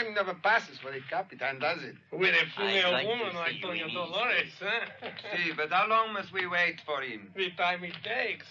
time never passes for the Capitan, does it? With a female woman like Toño Dolores, huh? See, but how long must we wait for him? The time it takes.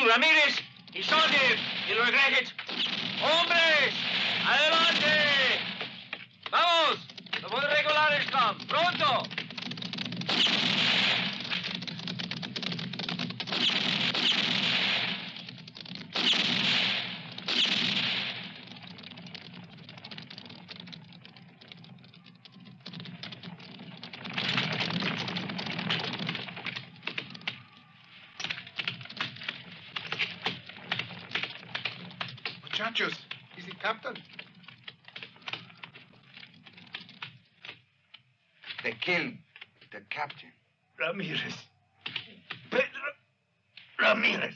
Ramírez y Solvay y los Regregues. ¡Hombres! ¡Adelante! ¡Vamos! ¡Los regulares están! ¡Pronto! Muchachos, is the captain? They killed the captain. Ramírez. Pedro Ramírez.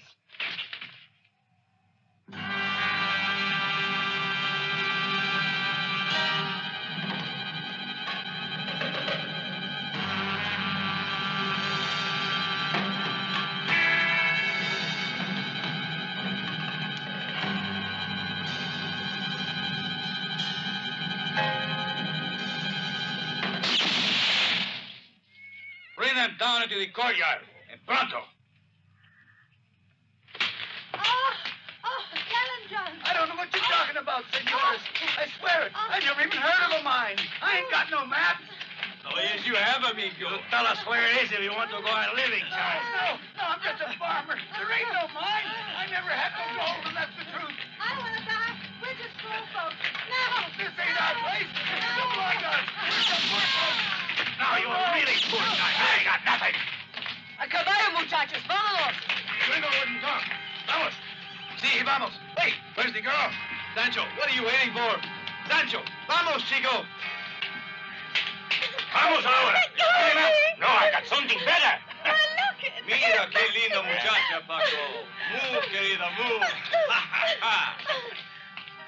Down into the courtyard. And pronto. I don't know what you're talking about, senores. I swear it. I never even heard of a mine. I ain't got no map. Oh, yes, you have, amigo. Tell us where it is if you want to go on living, son. No, I'm just a farmer. There ain't no mine. I never had no gold, and that's the truth. I don't want to die. We're just poor folks. No. This ain't our place. This is the bloodhouse. We're the poor folks. Now you're really poor, son. I ain't got nothing. A caballo, muchachos. Vámonos. Gringo wouldn't talk. Vamos. Sí, vamos. Hey, where's the girl? Sancho, what are you waiting for? Sancho, vamos, chico. Vamos ahora. No, I got something better. Mira qué linda muchacha, Paco. Move, querida, move.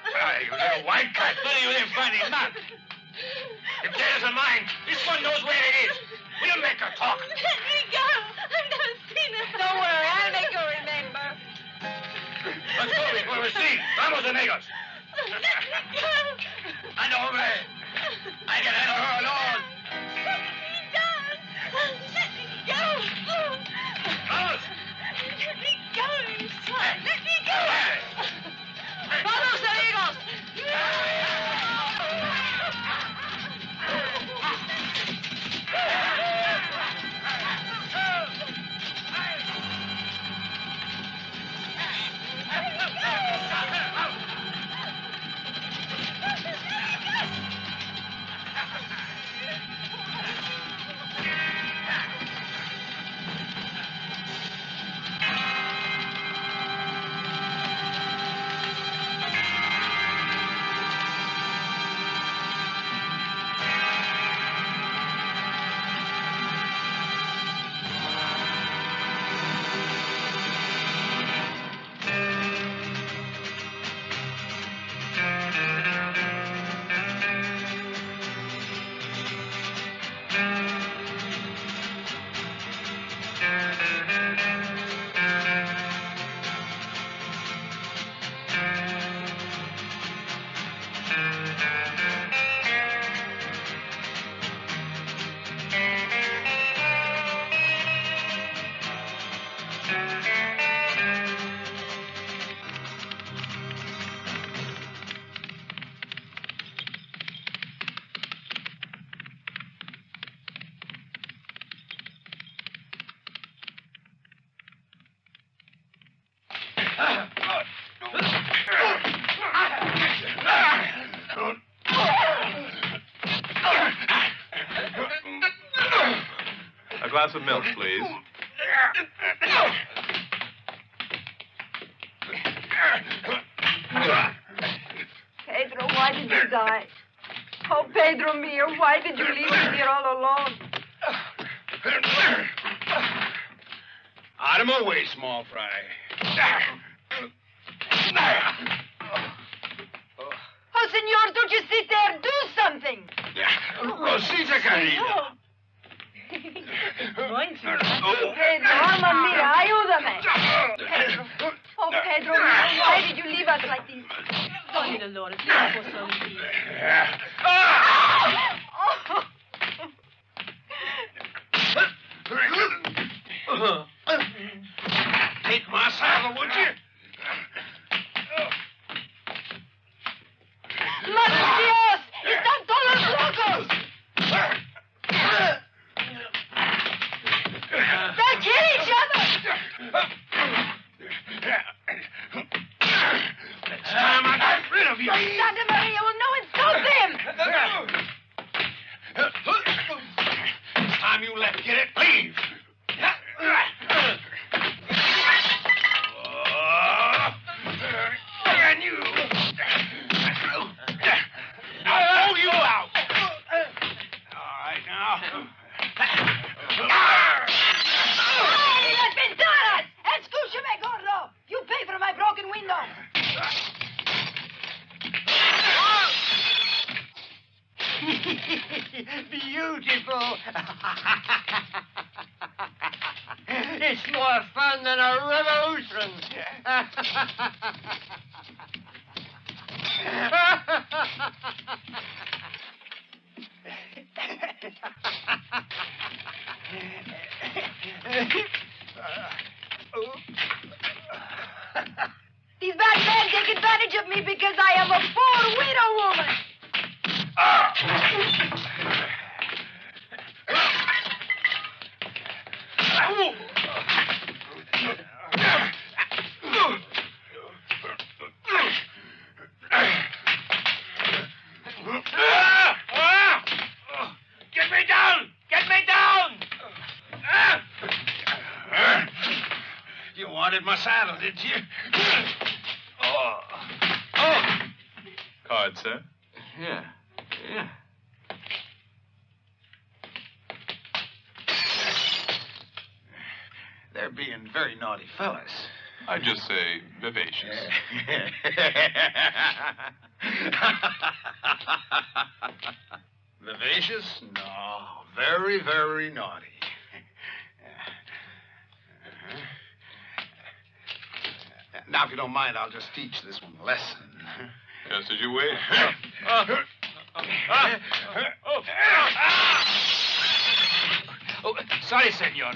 Hey, you little white cat. What are you there finding map? If there's a mine, this one knows where it is. We'll make her talk. Let me go. I've never seen it. Don't worry, I'll make her remember. Let's go before we see. Vamos, amigos. Let me go. Anda, hombre. I can handle her alone. He does. Let me go. Vamos. Let me go, you son. Let me go. Vamos, amigos. glass of milk, please. Pedro, why did you die? Oh, Pedro mio, why did you leave me here all alone? Out of my way, small fry. Oh, senor, don't you sit there. Do something. Rosita, querida. Pedro, mamma mia, ayúdame. Pedro. Oh, Pedro, why did you leave us like this? Tony Dolores, leave us for some peace. Take my saddle, would you? ¡Madre Dios! ¡Están todos locos! They'll kill each other! It's time I got rid of you. Santa Maria will know and stop them! It's time you let get it. Leave. And you. I'll pull you out. All right, now. ¡Ay, las ventanas! ¡Escúchame, gordo! You pay for my broken window! Beautiful. It's more fun than a revolution. These bad men take advantage of me because I am a poor widow woman! Get me down! Get me down! You wanted my saddle, did you? Oh. Card, sir. Yeah. They're being very naughty fellas. I just say vivacious. Vivacious? No. Very, very naughty. Now, if you don't mind, I'll just teach this one a lesson. Just as you wish. Oh, sorry, senor.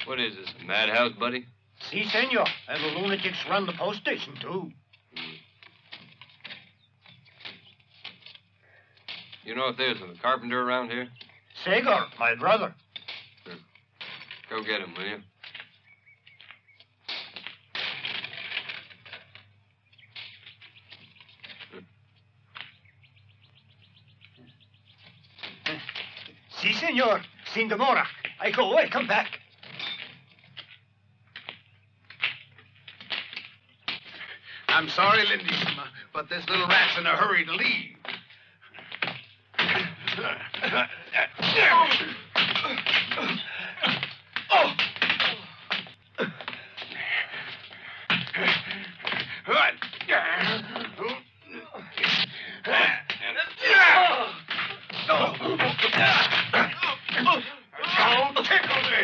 What is this, a madhouse, buddy? Si, senor. And the lunatics run the post station, too. You know if there's a carpenter around here? Segar, my brother. Go get him, will you? Si, senor. Sin demora. I go away, come back. I'm sorry, Lindissima, but this little rat's in a hurry to leave. Don't tickle me.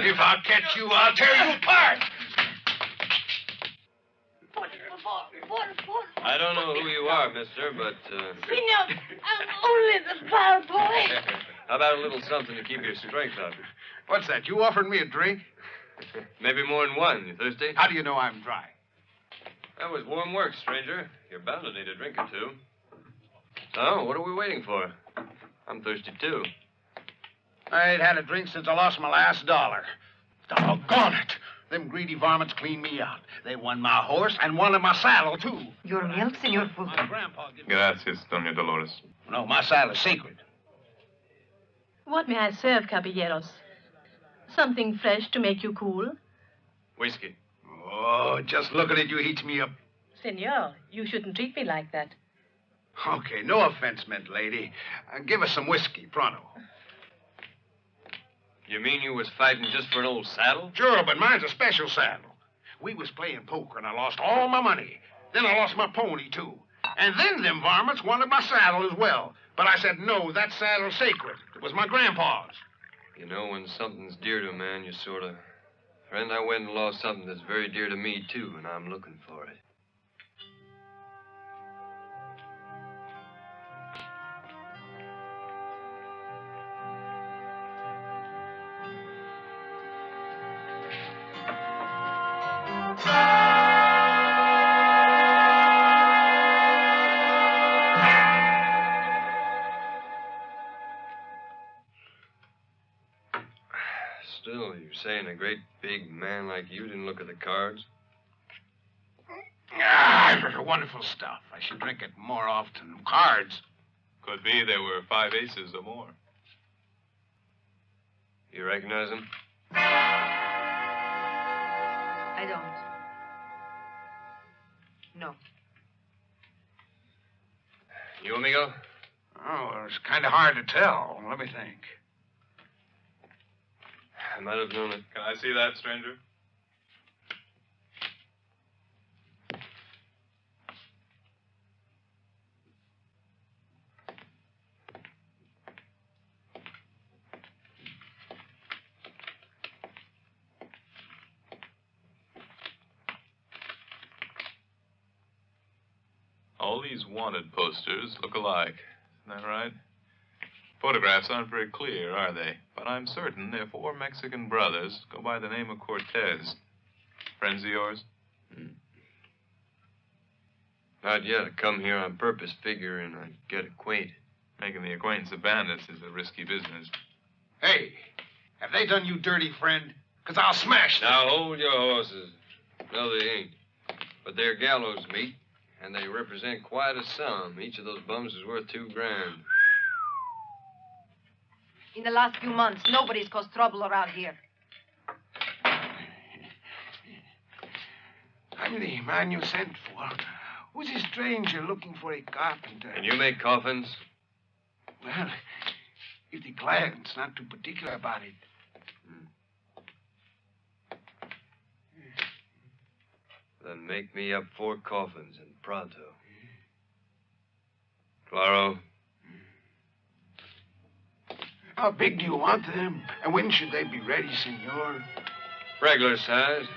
If I catch you, I'll tear you apart. Por favor, por favor. I don't know who you are, mister, but... Senor, I'm only the bar boy. How about a little something to keep your strength up? What's that? You offered me a drink? Maybe more than one. You thirsty? How do you know I'm dry? That was warm work, stranger. You're bound to need a drink or two. So, what are we waiting for? I'm thirsty, too. I ain't had a drink since I lost my last $1. Doggone it. Them greedy varmints cleaned me out. They won my horse and wanted my saddle, too. Your milk, Senor Fulton. My grandpa gave me... Gracias, Doña Dolores. No, my saddle is sacred. What may I serve, caballeros? Something fresh to make you cool? Whiskey. Oh, just looking at you heats me up. Senor, you shouldn't treat me like that. Okay, no offense meant, lady. Give us some whiskey, pronto. You mean you was fighting just for an old saddle? Sure, but mine's a special saddle. We was playing poker, and I lost all my money. Then I lost my pony, too. And then them varmints wanted my saddle as well. But I said, no, that saddle's sacred. It was my grandpa's. You know, when something's dear to a man, you sort of... Friend, I went and lost something that's very dear to me, too, and I'm looking for it. Still, you're saying a great big man like you didn't look at the cards? Ah, wonderful stuff. I should drink it more often. Cards. Could be there were 5 aces or more. You recognize him? I don't. No. You, amigo? Oh, it's kind of hard to tell. Let me think. I might have known it. Can I see that, stranger? All these wanted posters look alike. Isn't that right? Photographs aren't very clear, are they? But I'm certain they're 4 Mexican brothers go by the name of Cortez. Friends of yours? Not yet. I come here on purpose, figuring I'd get acquainted. Making the acquaintance of bandits is a risky business. Hey, have they done you dirty, friend? Because I'll smash them. Now, hold your horses. No, they ain't. But they're gallows meat, and they represent quite a sum. Each of those bums is worth $2 grand. In the last few months, nobody's caused trouble around here. I'm the man you sent for. Who's a stranger looking for a carpenter? And you make coffins? Well, if the client's not too particular about it. Then make me up 4 coffins and pronto. Claro. How big do you want them? And when should they be ready, senor? Regular size.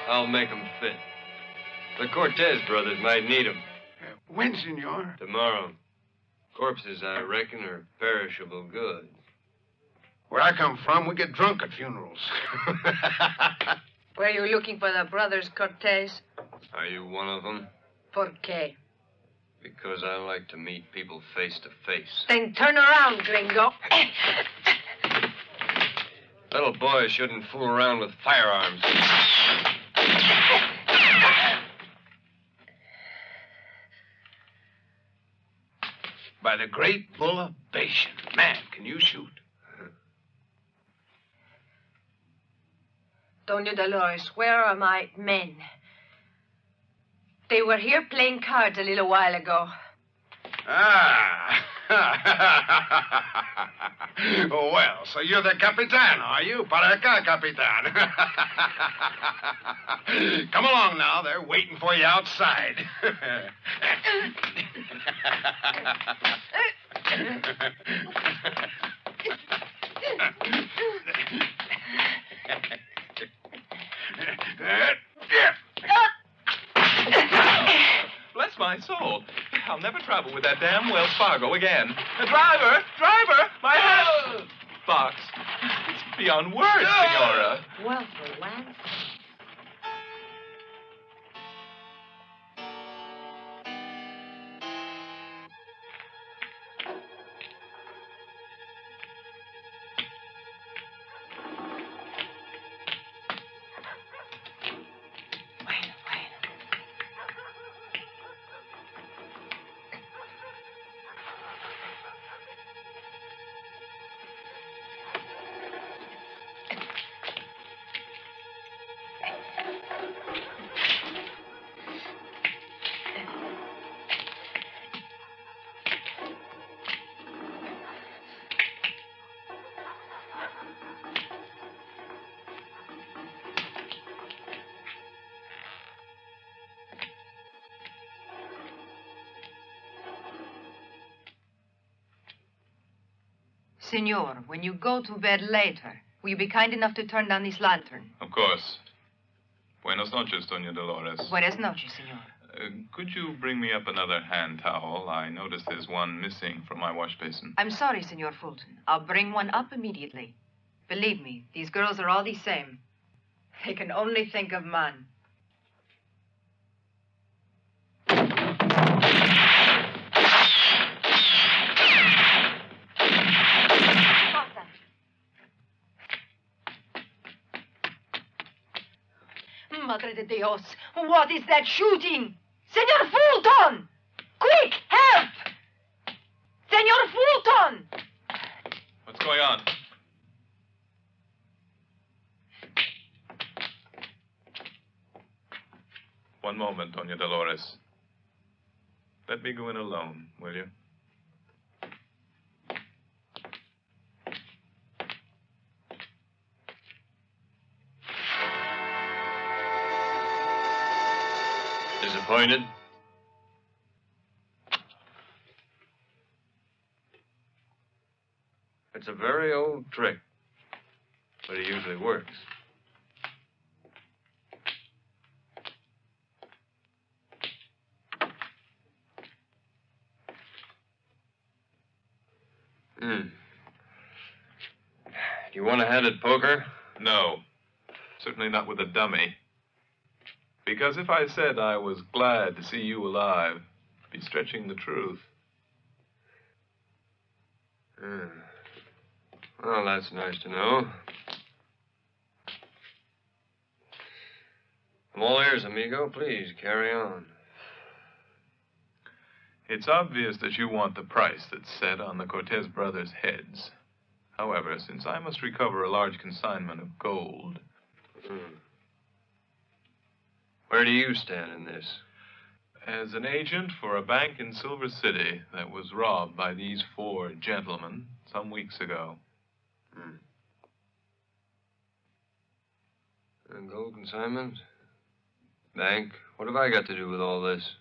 I'll make 'em fit. The Cortez brothers might need 'em. When, senor? Tomorrow. Corpses, I reckon, are perishable goods. Where I come from, we get drunk at funerals. Were you looking for the brothers Cortez? Are you one of them? ¿Por qué? Because I like to meet people face to face. Then turn around, gringo. Little boys shouldn't fool around with firearms. By the great bull of Bashan. Man, can you shoot? Doña Dolores, where are my men? They were here playing cards a little while ago. Ah. Well, so you're the Capitan, are you? Para acá, Capitan. Come along now. They're waiting for you outside. Bless my soul. I'll never travel with that damn Wells Fargo again. Driver! My hat! Box. It's beyond words, Senora. Well, for Lance. Senor, when you go to bed later, will you be kind enough to turn down this lantern? Of course. Buenos noches, Doña Dolores. Buenas noches, senor. Could you bring me up another hand towel? I noticed there's one missing from my wash basin. I'm sorry, Senor Fulton. I'll bring one up immediately. Believe me, these girls are all the same. They can only think of man. Madre de Dios, what is that shooting? Senor Fulton! Quick, help! Senor Fulton! What's going on? One moment, Doña Dolores. Let me go in alone, will you? Disappointed? It's a very old trick, but it usually works. You want a hand at poker? No. Certainly not with a dummy. Because if I said I was glad to see you alive, I'd be stretching the truth. Well, that's nice to know. I'm all ears, amigo. Please, carry on. It's obvious that you want the price that's set on the Cortez brothers' heads. However, since I must recover a large consignment of gold... Where do you stand in this? As an agent for a bank in Silver City that was robbed by these 4 gentlemen some weeks ago. And gold consignment? Bank? What have I got to do with all this?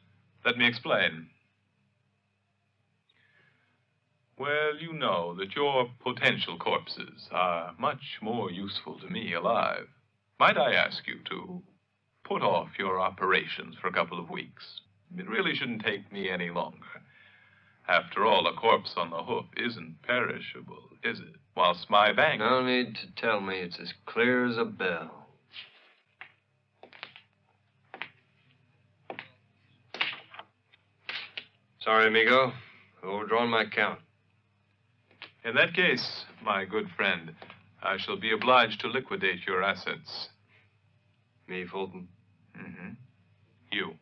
Let me explain. Well, you know that your potential corpses are much more useful to me alive. Might I ask you to put off your operations for a couple of weeks? It really shouldn't take me any longer. After all, a corpse on the hoof isn't perishable, is it? Whilst my bank... No need to tell me. It's as clear as a bell. Sorry, amigo. I've overdrawn my account. In that case, my good friend, I shall be obliged to liquidate your assets. Me, Fulton? Mm-hmm. You.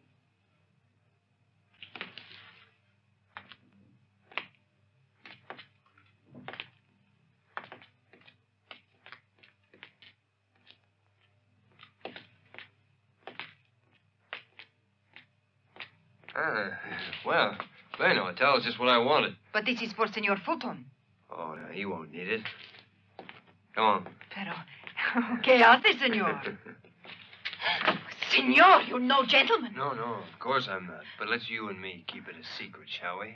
Well, bueno, tell us just what I wanted. But this is for Senor Fulton. Oh, no, he won't need it. Come on. Pero, ¿qué hace, senor? Senor, you're no gentleman. No, of course I'm not. But let's you and me keep it a secret, shall we?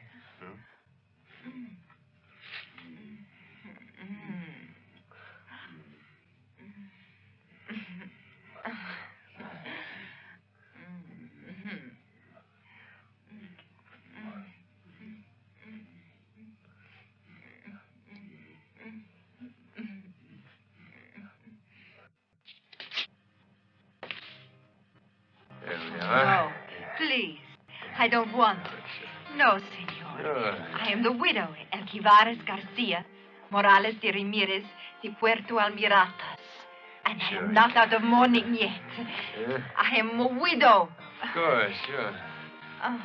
please. I don't want to. No, senor. I am the widow, Elquivares Garcia, Morales de Ramirez, de Puerto Almiratas. And I am not out of mourning yet. I am a widow. Of course, sure. Oh.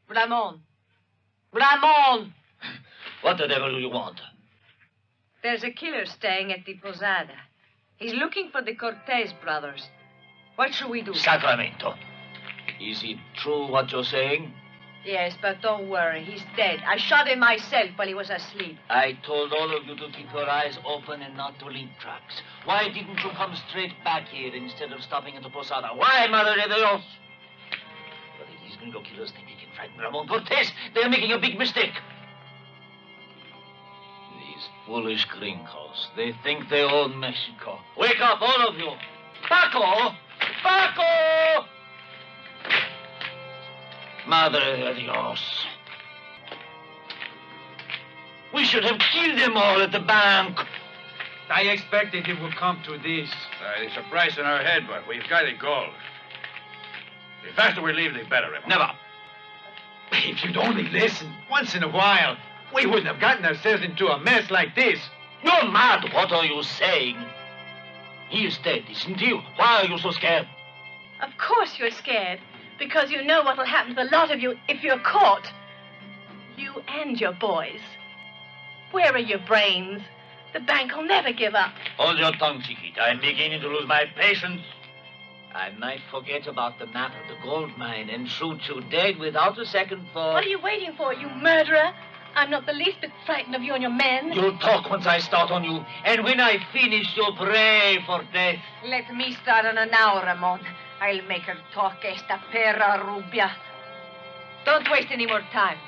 Ramon. Ramon! What the devil do you want? There's a killer staying at the Posada. He's looking for the Cortez brothers. What should we do? Sacramento. Is it true what you're saying? Yes, but don't worry. He's dead. I shot him myself while he was asleep. I told all of you to keep your eyes open and not to leave tracks. Why didn't you come straight back here instead of stopping at the Posada? Why, Madre de Dios? But if these gringo killers think they can frighten Ramon Cortez, they're making a big mistake. These foolish gringos. They think they own Mexico. Wake up, all of you. Paco! Paco! Madre de Dios. We should have killed them all at the bank. I expected it would come to this. It's a price on our head, but we've got it gold. The faster we leave, the better. Never. If you'd only listen once in a while, we wouldn't have gotten ourselves into a mess like this. You're mad. What are you saying? He is dead, isn't he? Why are you so scared? Of course you're scared, because you know what will happen to the lot of you if you're caught. You and your boys. Where are your brains? The bank will never give up. Hold your tongue, Chiquita. I'm beginning to lose my patience. I might forget about the map of the gold mine and shoot you dead without a second thought. What are you waiting for, you murderer? I'm not the least bit frightened of you and your men. You'll talk once I start on you, and when I finish, you'll pray for death. Let me start on her now, Ramon. I'll make her talk, esta perra rubia. Don't waste any more time.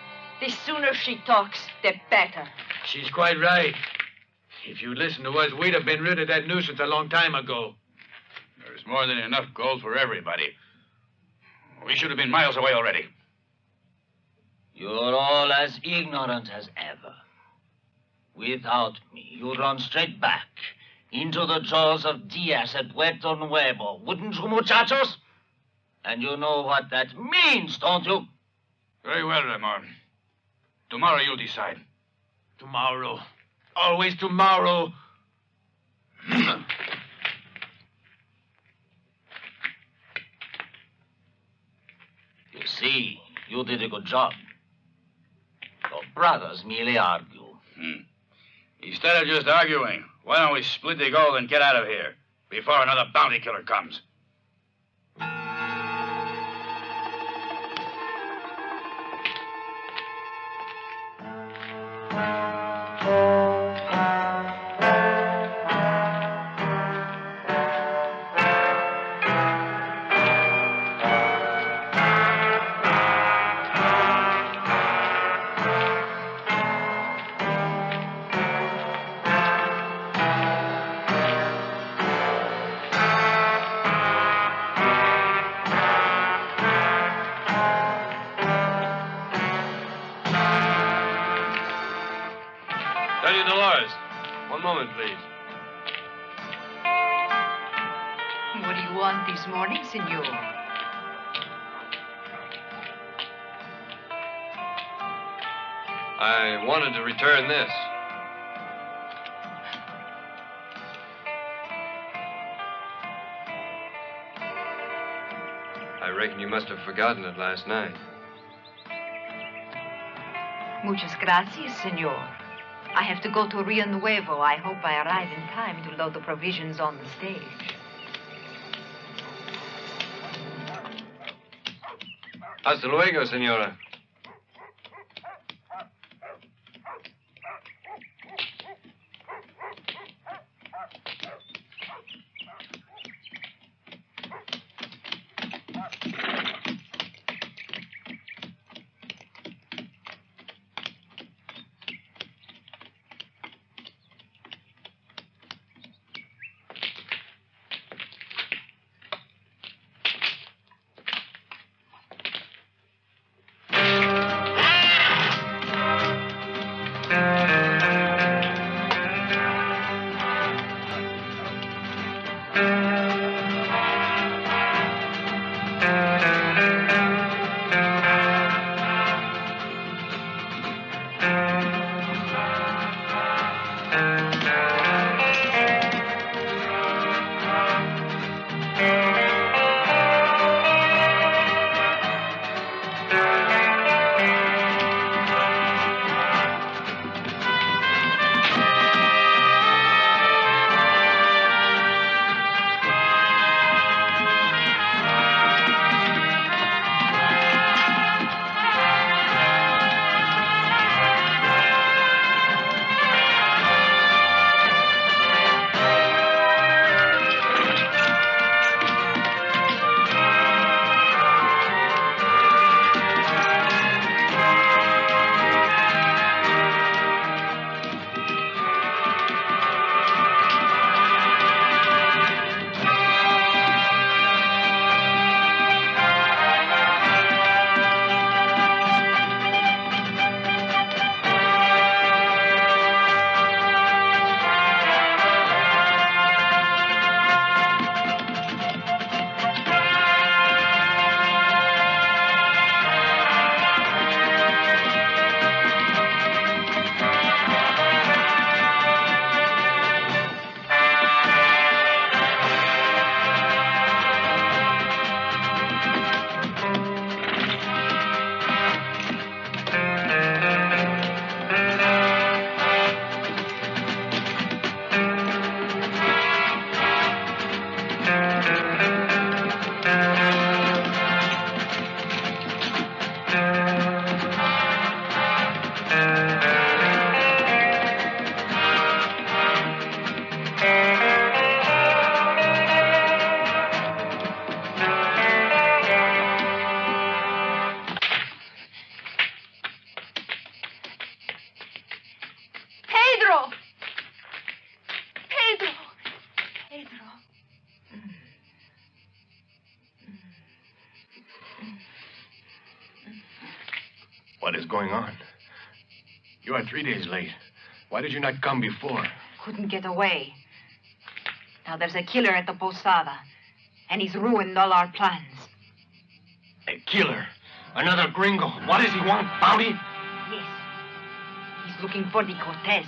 The sooner she talks, the better. She's quite right. If you'd listened to us, we'd have been rid of that nuisance a long time ago. There's more than enough gold for everybody. We should have been miles away already. You're all as ignorant as ever. Without me, you'd run straight back into the jaws of Diaz at Puerto Nuevo, wouldn't you, muchachos? And you know what that means, don't you? Very well, Ramon. Tomorrow you'll decide. Tomorrow. Always tomorrow. You see, you did a good job. Your brothers merely argue. Instead of just arguing, why don't we split the gold and get out of here before another bounty killer comes? One moment, please. What do you want this morning, senor? I wanted to return this. I reckon you must have forgotten it last night. Muchas gracias, senor. I have to go to Rio Nuevo. I hope I arrive in time to load the provisions on the stage. Hasta luego, senora. What is going on? You are 3 days late. Why did you not come before? Couldn't get away. Now there's a killer at the posada, and he's ruined all our plans. A killer? Another gringo? What does he want? Bounty? Yes. He's looking for the Cortez.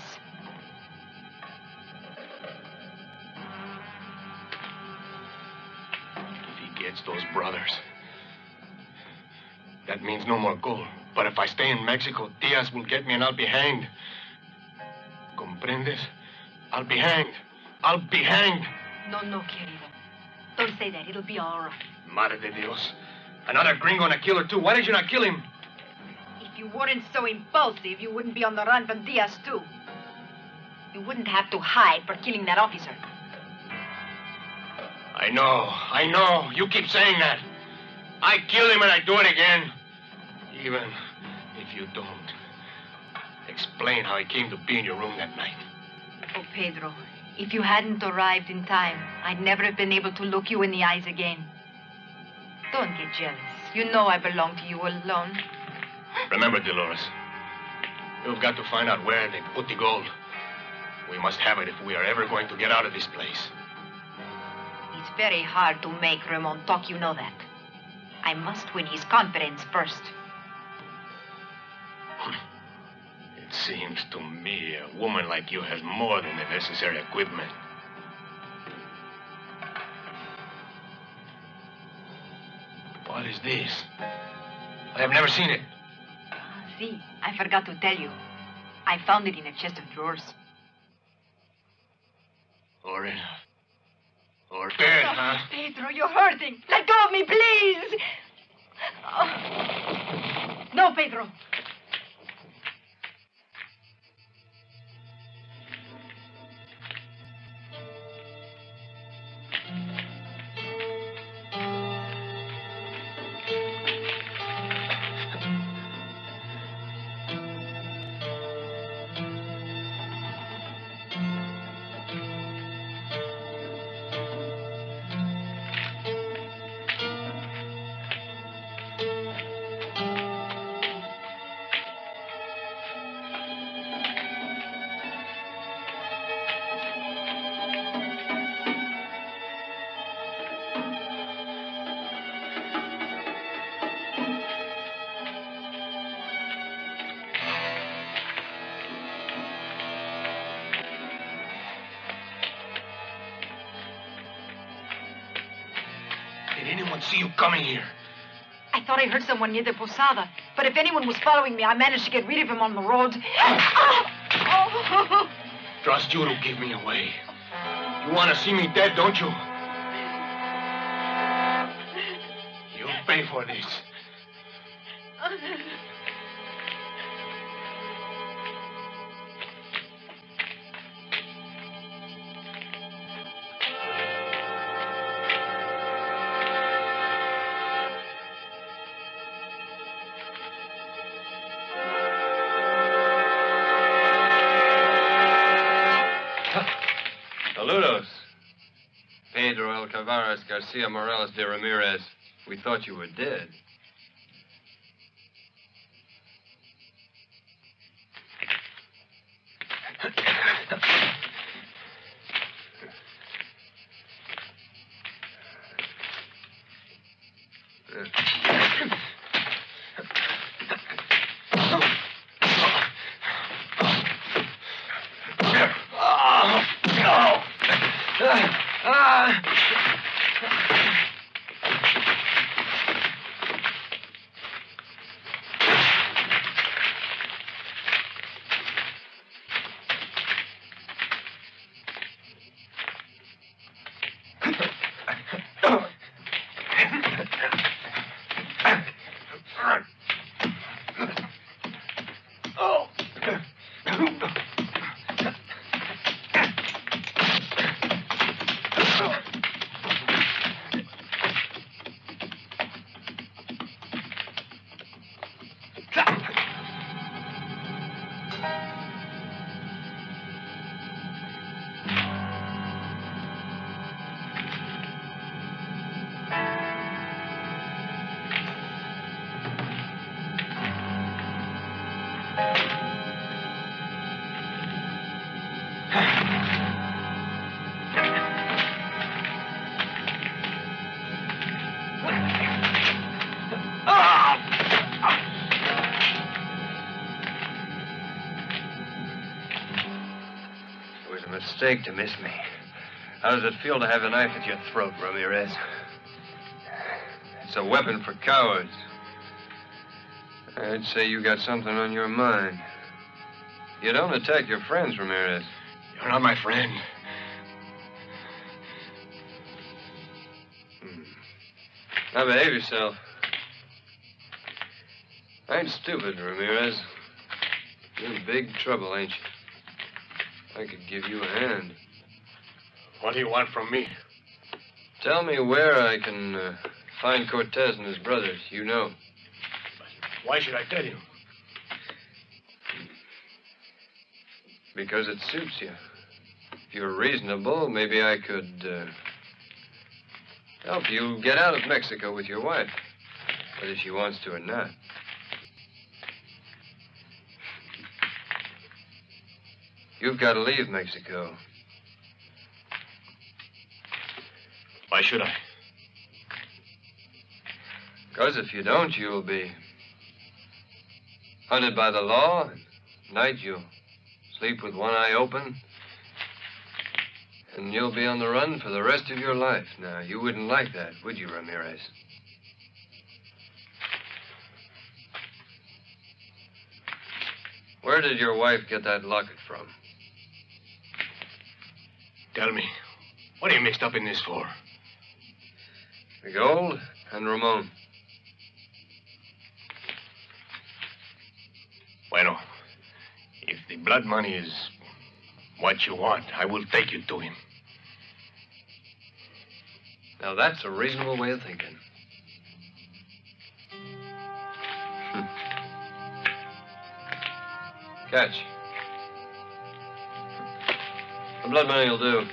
If he gets those brothers, that means no more gold. But if I stay in Mexico, Diaz will get me and I'll be hanged. ¿Comprendes? I'll be hanged. I'll be hanged. No, querido. Don't say that. It'll be all right. Madre de Dios. Another gringo and a killer, too. Why did you not kill him? If you weren't so impulsive, you wouldn't be on the run from Diaz, too. You wouldn't have to hide for killing that officer. I know. You keep saying that. I kill him and I do it again. Even if you don't. Explain how he came to be in your room that night. Oh, Pedro, if you hadn't arrived in time, I'd never have been able to look you in the eyes again. Don't get jealous. You know I belong to you alone. Remember, Dolores, you've got to find out where they put the gold. We must have it if we are ever going to get out of this place. It's very hard to make Ramon talk, you know that. I must win his confidence first. It seems to me a woman like you has more than the necessary equipment. What is this? I have never seen it. See, I forgot to tell you. I found it in a chest of drawers. Or dead, huh? Pedro, you're hurting. Let go of me, please. Oh. No, Pedro. see you coming here. I thought I heard someone near the posada, but if anyone was following me, I managed to get rid of him on the road. Trust you to give me away. You want to see me dead, don't you? You'll pay for this. Saludos. Pedro Alcavaras Garcia Morales de Ramirez. We thought you were dead. Mistake to miss me. How does it feel to have a knife at your throat, Ramirez? It's a weapon for cowards. I'd say you got something on your mind. You don't attack your friends, Ramirez. You're not my friend. Now behave yourself. I ain't stupid, Ramirez. You're in big trouble, ain't you? I could give you a hand. What do you want from me? Tell me where I can find Cortez and his brothers. You know. Why should I tell you? Because it suits you. If you're reasonable, maybe I could help you get out of Mexico with your wife, whether she wants to or not. You've got to leave Mexico. Why should I? Because if you don't, you'll be hunted by the law. At night, you'll sleep with one eye open. And you'll be on the run for the rest of your life. Now, you wouldn't like that, would you, Ramirez? Where did your wife get that locket from? Tell me, what are you mixed up in this for? The gold and Ramon. Bueno, if the blood money is what you want, I will take you to him. Now, that's a reasonable way of thinking. Catch. The blood money will do.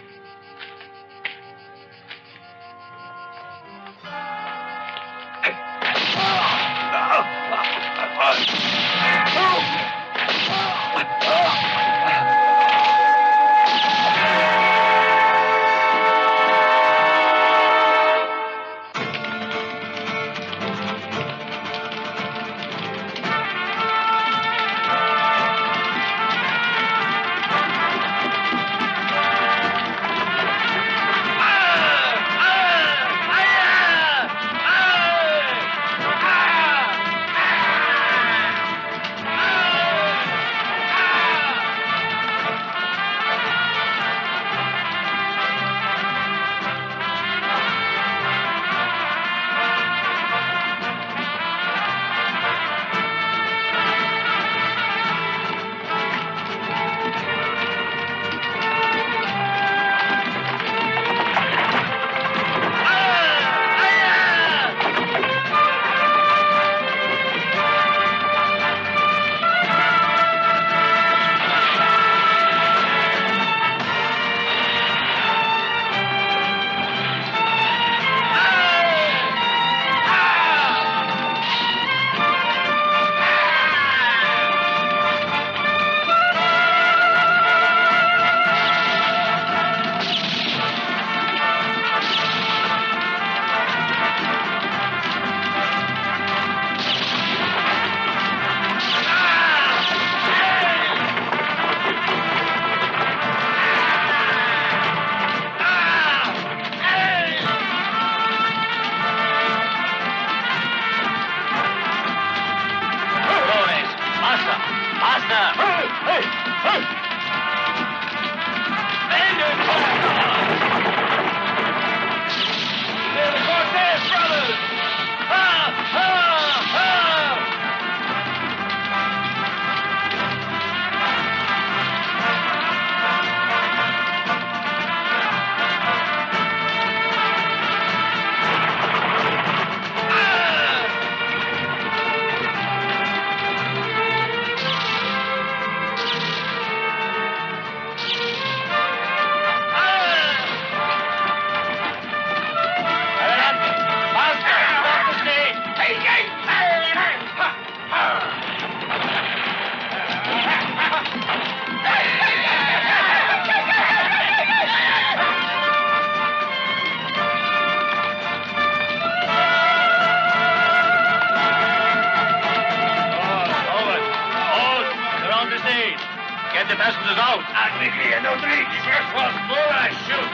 passengers out. Alegria, no drink. First one's full, I shoot.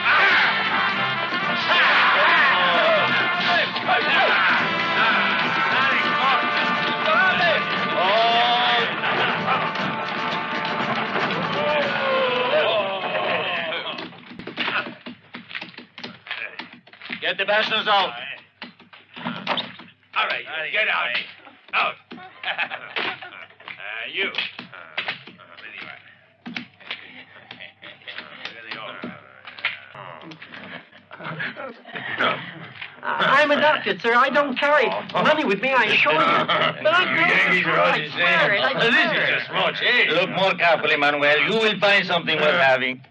Get the passengers out. All right, get out. Out. You. I'm abducted, sir. I don't carry money with me, I assure you. But I swear it. I This is just small change. Look more carefully, Manuel. You will find something worth having.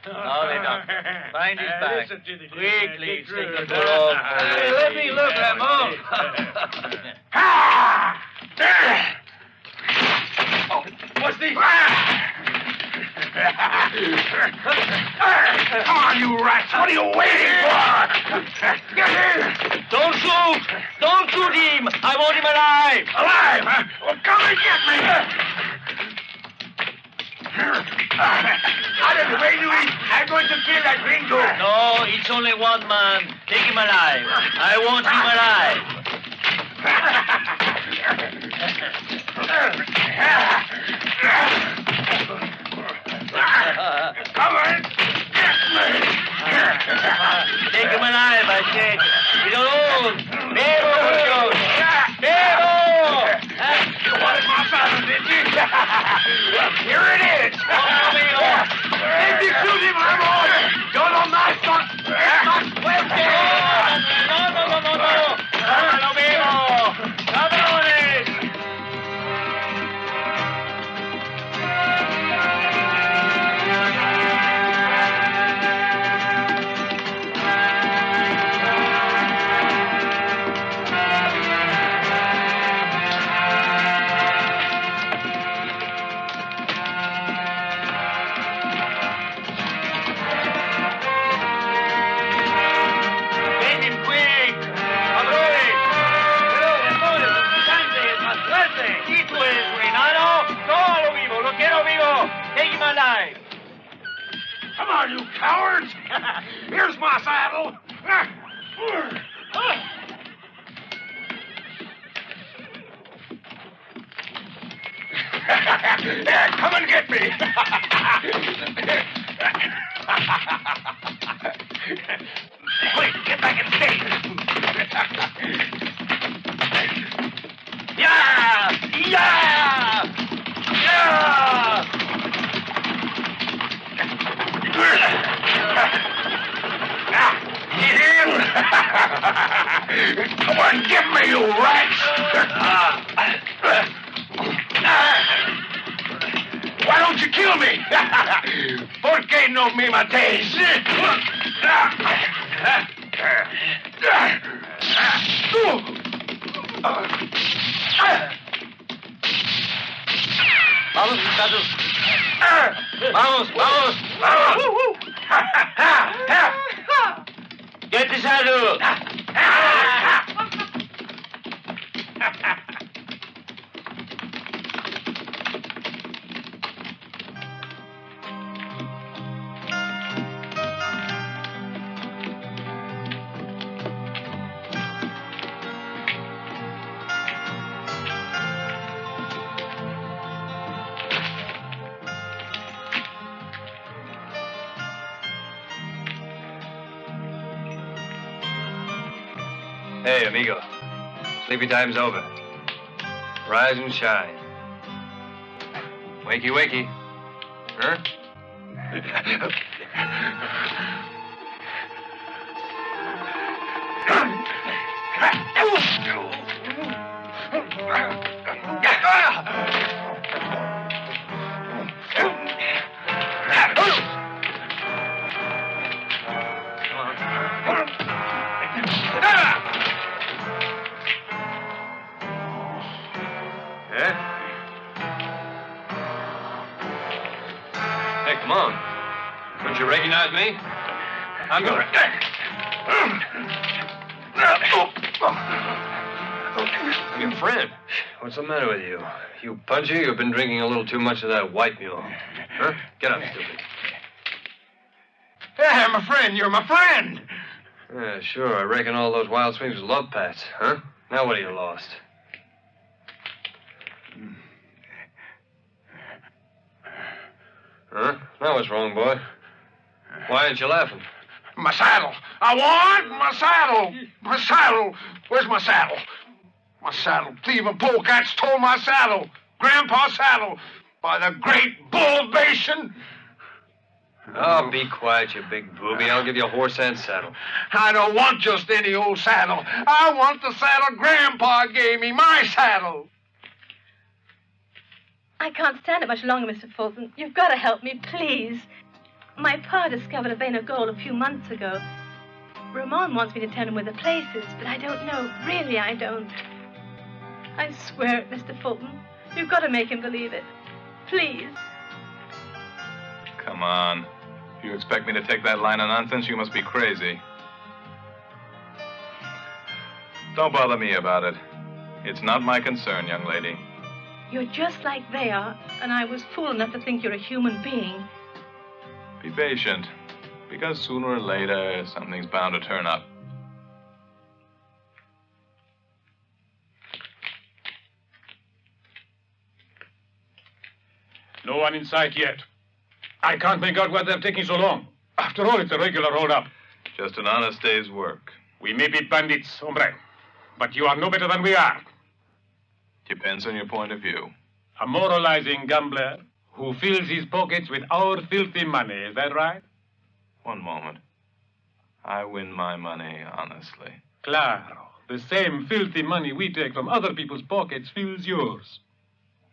No, they don't. Find his bag. Quickly, take the door off. Hey, let me look, Ramon. What's this? Come on, you rats! What are you waiting for? Get in! Don't shoot! Don't shoot him! I want him alive! Alive? Huh? Well, come and get me! Out of the way, Luigi. I'm going to kill that gringo. No, it's only one man. Take him alive. I want him alive. Come on! Get me! Take him alive, I said. He's alone. Bebo, Muchos. Bebo! You wanted my father, did you? Well, here it is. If you shoot him, I'm on. Yo no más son. Es más fuerte. No. ¡No, Bebo! ¡Cabrones! Take him alive. Come on, you cowards. Here's my saddle. Come and get me. Quick, get back and stay. Yeah! Get in! Come on, get me, you rats! Why don't you kill me? ¿Por qué no me matéis? Vamos, muchachos. Vamos. Get the saddle. Hey, amigo. Sleepy time's over. Rise and shine. Wakey, wakey. Huh? Hey, come on. Don't you recognize me? I'm going. I'm your friend. What's the matter with you? You punchy? You've been drinking a little too much of that white mule. Huh? Get up, stupid. Yeah, I'm a friend. You're my friend. Yeah, sure. I reckon all those wild swings were love pats, huh? Now what have you lost? Huh? Now what's wrong, boy? Why aren't you laughing? My saddle. I want my saddle. My saddle. Where's my saddle? My saddle. Thieving polecats stole my saddle. Grandpa's saddle. By the great bull basin. Oh, be quiet, you big booby. I'll give you a horse and saddle. I don't want just any old saddle. I want the saddle Grandpa gave me. My saddle. I can't stand it much longer, Mr. Fulton. You've got to help me, please. My pa discovered a vein of gold a few months ago. Ramon wants me to tell him where the place is, but I don't know. Really, I don't. I swear it, Mr. Fulton. You've got to make him believe it. Please. Come on. If you expect me to take that line of nonsense, you must be crazy. Don't bother me about it. It's not my concern, young lady. You're just like they are, and I was fool enough to think you're a human being. Be patient, because sooner or later, something's bound to turn up. No one in sight yet. I can't make out why they're taking so long. After all, it's a regular hold-up. Just an honest day's work. We may be bandits, hombre, but you are no better than we are. Depends on your point of view. A moralizing gambler who fills his pockets with our filthy money, is that right? One moment. I win my money honestly. Claro. The same filthy money we take from other people's pockets fills yours.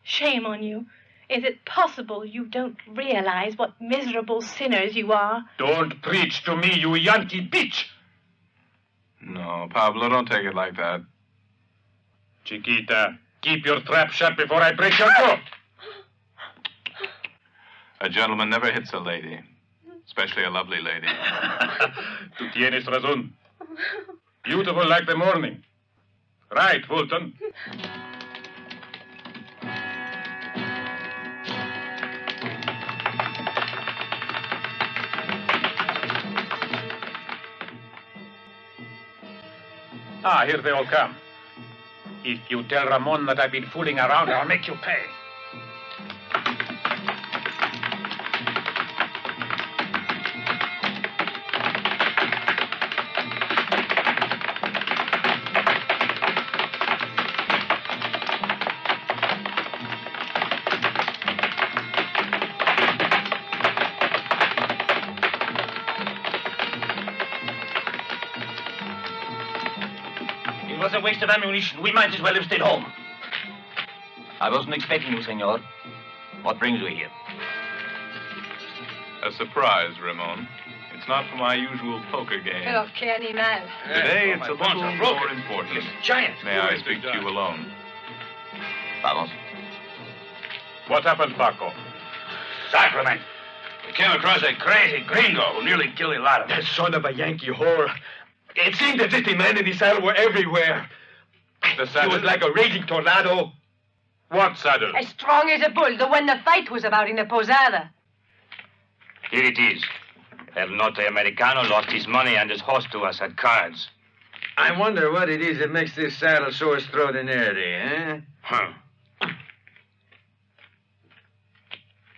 Shame on you. Is it possible you don't realize what miserable sinners you are? Don't preach to me, you Yankee bitch! No, Pablo, don't take it like that. Chiquita, keep your trap shut before I break your throat. A gentleman never hits a lady, especially a lovely lady. Tu tienes razón. Beautiful like the morning. Right, Fulton. Ah, here they all come. If you tell Ramon that I've been fooling around, I'll make you pay. It was a waste of ammunition. We might as well have stayed home. I wasn't expecting you, senor. What brings you here? A surprise, Ramon. It's not for my usual poker game. Pero qué animal. Today, it's a little more important. Giant. May I speak to you alone? Vamos. What happened, Paco? Sacrament. We came across a crazy gringo who nearly killed a lot of us. That son of a Yankee whore. It seemed as if the men in the saddle were everywhere. The saddle? He was like a raging tornado. What saddle? As strong as a bull, the one the fight was about in the posada. Here it is. El Norte Americano lost his money and his horse to us at cards. I wonder what it is that makes this saddle so extraordinary, eh? Huh.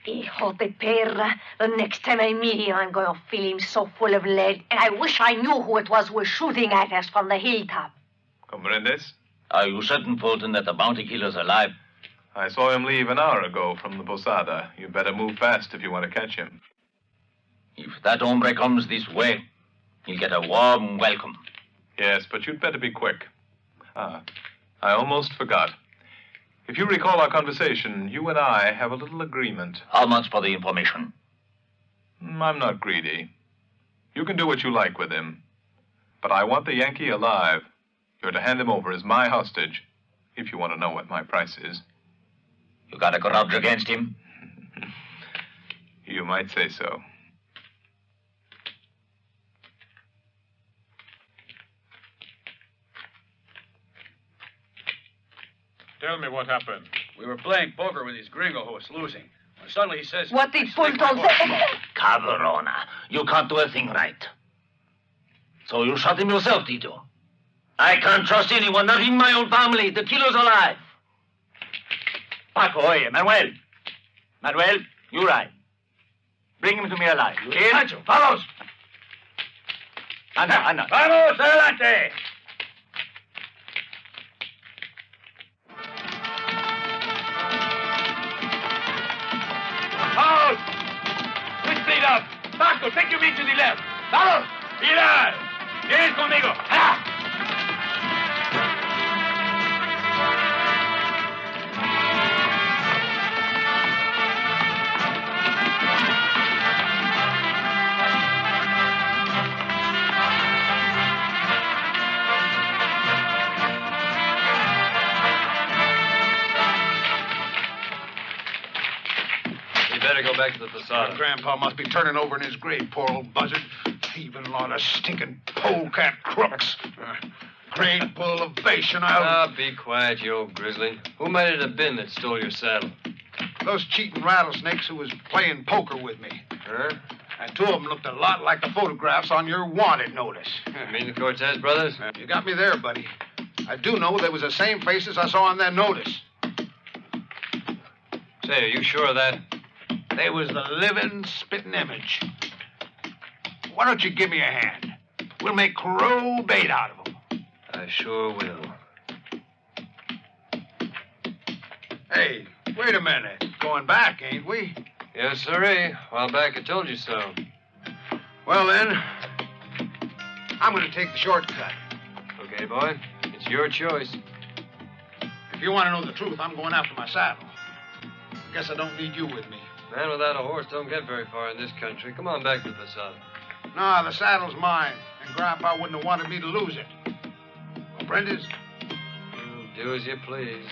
Hijo de perra. The next time I meet him, I'm going to fill him so full of lead. And I wish I knew who it was shooting at us from the hilltop. Comprendes? Are you certain, Fulton, that the bounty killer's alive? I saw him leave an hour ago from the posada. You better move fast if you want to catch him. If that hombre comes this way, he'll get a warm welcome. Yes, but you'd better be quick. I almost forgot. If you recall our conversation, you and I have a little agreement. How much for the information? I'm not greedy. You can do what you like with him. But I want the Yankee alive. You're to hand him over as my hostage, if you want to know what my price is. You got a grudge against him? You might say so. Tell me what happened. We were playing poker with this gringo who was losing. When suddenly he says... What did Fulton say? Cabrona, you can't do a thing right. So you shot him yourself, did you? I can't trust anyone, not in my own family. The killer's alive. Paco, oye, Manuel. Manuel, you ride. Bring him to me alive. You hear? Sancho, vamos! Anda, anda. Vamos, adelante! Paul! Switch speed up. Paco, take your meat to the left. Vamos! Mira! Vienes conmigo. ¡Ah! Go back to the Posada. Grandpa must be turning over in his grave, poor old buzzard. Thieving lot of stinking polecat crooks. Great bull of Bashan, Be quiet, you old grizzly. Who might it have been that stole your saddle? Those cheating rattlesnakes who was playing poker with me. Huh? And two of them looked a lot like the photographs on your wanted notice. You mean the Cortez brothers? You got me there, buddy. I do know they was the same faces I saw on that notice. Say, are you sure of that? They was the living, spitting image. Why don't you give me a hand? We'll make crow bait out of them. I sure will. Hey, wait a minute. Going back, ain't we? Yes, sirree. A while back I told you so. Well, then, I'm going to take the shortcut. Okay, boy. It's your choice. If you want to know the truth, I'm going after my saddle. I guess I don't need you with me. Man without a horse don't get very far in this country. Come on back to the Posada. No, the saddle's mine, and Grandpa wouldn't have wanted me to lose it. Well, Brenda's? You do as you please.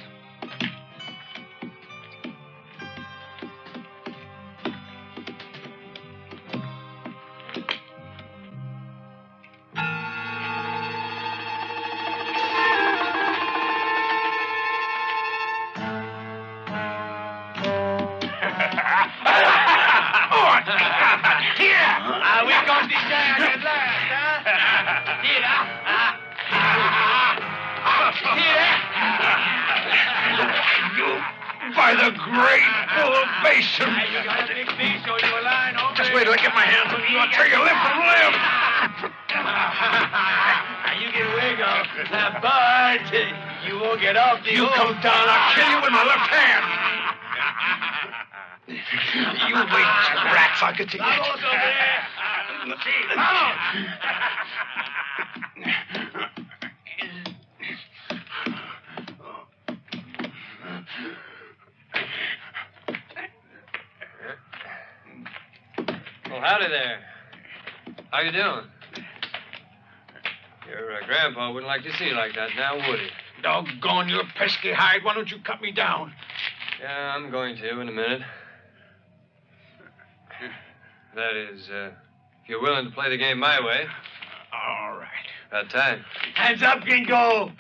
We got this guy at last, huh? You, by the great bull of Bashan. You got a big piece, so you a line, hombre. Just wait till I get my hands on you. I'll tear you limb from limb. You get away, girl. But you won't get off the You hook. come down, I'll kill you with my left hand. You wait, rats. I'll get you yet. Vamos, hombre. Vamos. Well, howdy there. How you doing? Your grandpa wouldn't like to see you like that now, would he? Doggone your pesky hide. Why don't you cut me down? Yeah, I'm going to in a minute. That is, if you're willing to play the game my way. All right. About time. Hands up, Gringo.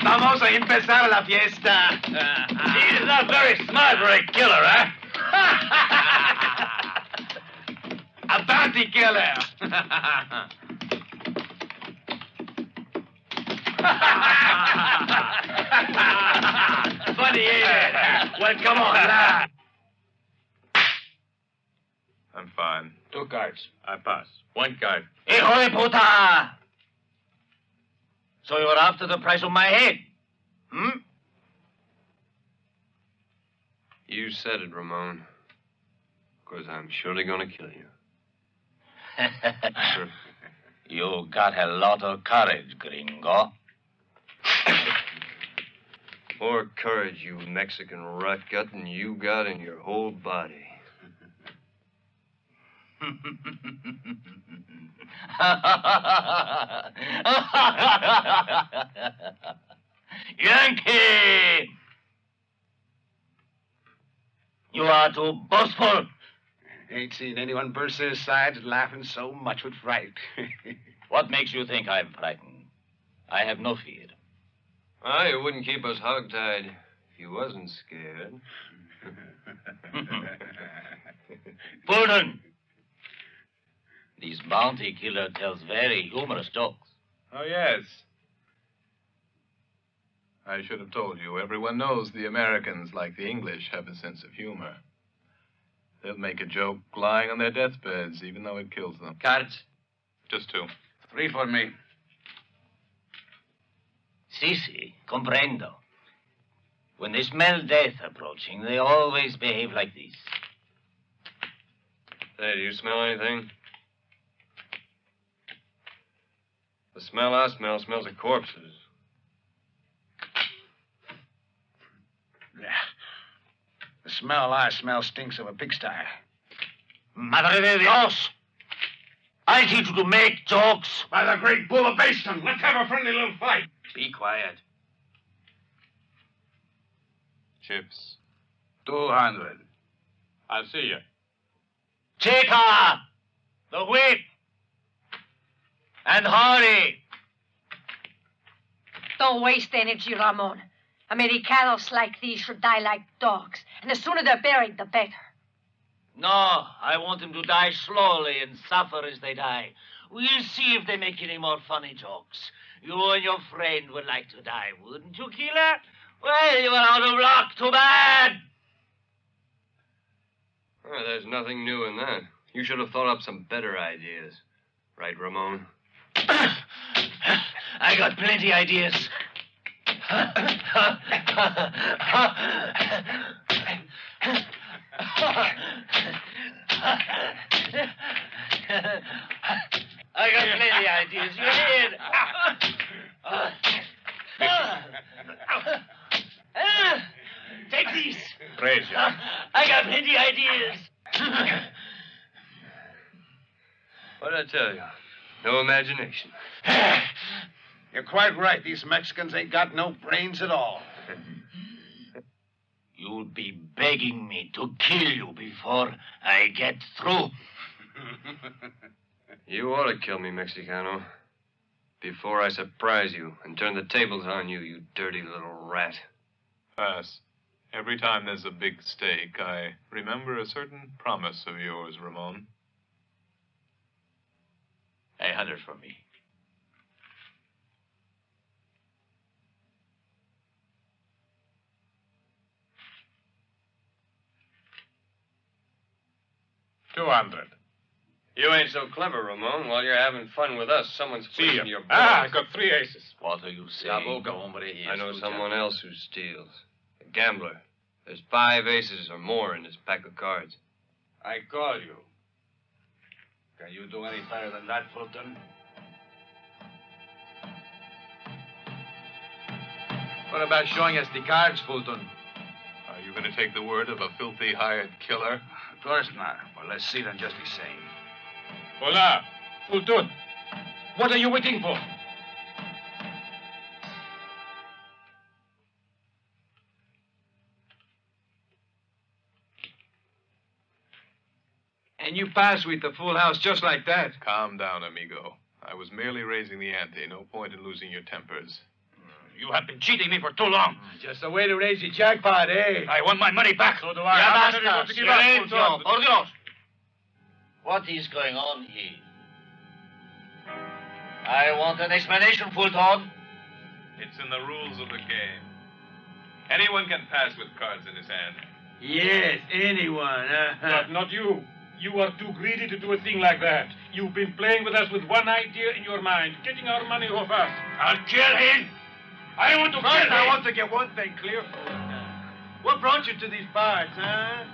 Vamos a empezar la fiesta. He's not very smart for a killer, huh? A bounty killer. Funny, ain't it? Well, come on, lad. I'm fine. 2 cards. I pass. 1 card. Hijo de puta! So you're after the price of my head? Hmm? You said it, Ramon. Because I'm surely going to kill you. You got a lot of courage, gringo. More courage, you Mexican rat gut, than you got in your whole body. Yankee! You are too boastful. Ain't seen anyone burst their sides laughing so much with fright. What makes you think I'm frightened? I have no fear. Ah, you wouldn't keep us hogtied if you wasn't scared. Fulton! This bounty killer tells very humorous jokes. Oh, yes. I should have told you. Everyone knows the Americans, like the English, have a sense of humor. They'll make a joke lying on their deathbeds, even though it kills them. Cards? Just 2. 3 for me. Si, comprendo. When they smell death approaching, they always behave like this. Hey, do you smell anything? The smell I smell smells of corpses. Yeah. The smell I smell stinks of a pigsty. Madre de Dios! I teach you to make jokes. By the great bull of Baston, let's have a friendly little fight. Be quiet. Chips. 200. I'll see you. Chica! The whip! And hurry! Don't waste energy, Ramon. Americanos like these should die like dogs, and the sooner they're buried, the better. No, I want them to die slowly and suffer as they die. We'll see if they make any more funny jokes. You and your friend would like to die, wouldn't you, killer? Well, you are out of luck. Too bad. Oh, there's nothing new in that. You should have thought up some better ideas. Right, Ramon? I got plenty ideas. I got plenty ideas. You did. Take these. Praise you. I got plenty ideas. What did I tell you? No imagination. You're quite right. These Mexicans ain't got no brains at all. You'll be begging me to kill you before I get through. You ought to kill me, Mexicano. Before I surprise you and turn the tables on you, you dirty little rat. Pass. Every time there's a big stake, I remember a certain promise of yours, Ramon. 100 for me. $200. You ain't so clever, Ramon. While you're having fun with us, someone's See fleecing you. your boys. I got 3 aces. What are you saying? I know someone else who steals. A gambler. There's 5 aces or more in his pack of cards. I call you. Can you do any better than that, Fulton? What about showing us the cards, Fulton? Are you going to take the word of a filthy hired killer? Of course not. Well, let's see them just the same. Hola, Fulton. What are you waiting for? And you pass with the full house just like that. Calm down, amigo. I was merely raising the ante. No point in losing your tempers. You have been cheating me for too long. Just a way to raise the jackpot, eh? I want my money back. So do I. Ya I'm not ready basta. to give up, Silencio. Fulton. Por Dios. What is going on here? I want an explanation, Fulton. It's in the rules of the game. Anyone can pass with cards in his hand. Yes, anyone. But not you. You are too greedy to do a thing like that. You've been playing with us with one idea in your mind, getting our money off us. I'll kill him. I want to kill him. I want to get one thing clear, Fulton. What brought you to these parts, huh?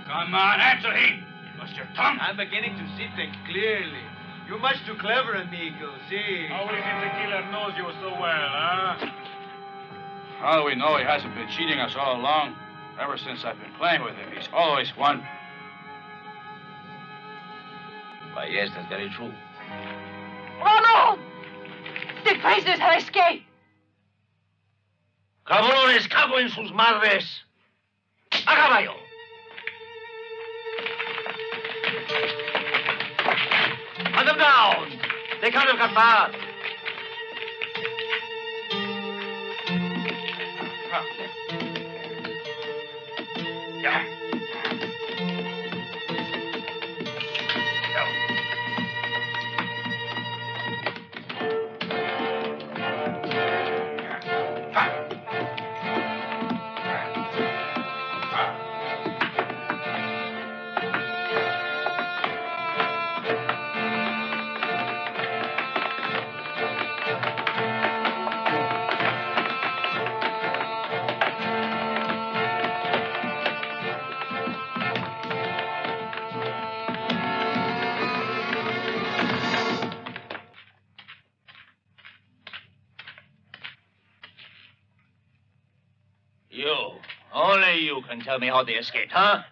Come on, answer him. What's your tongue? I'm beginning to see things clearly. You're much too clever, amigo. See? How is it the killer knows you so well, huh? How do we know he hasn't been cheating us all along? Ever since I've been playing with him, he's always won. Why, yes, that's very true. Oh, no! The prisoners have escaped. Cabrones, cago en sus madres. A caballo. Hunt them down. They can't have got far. can tell me how they escaped, huh?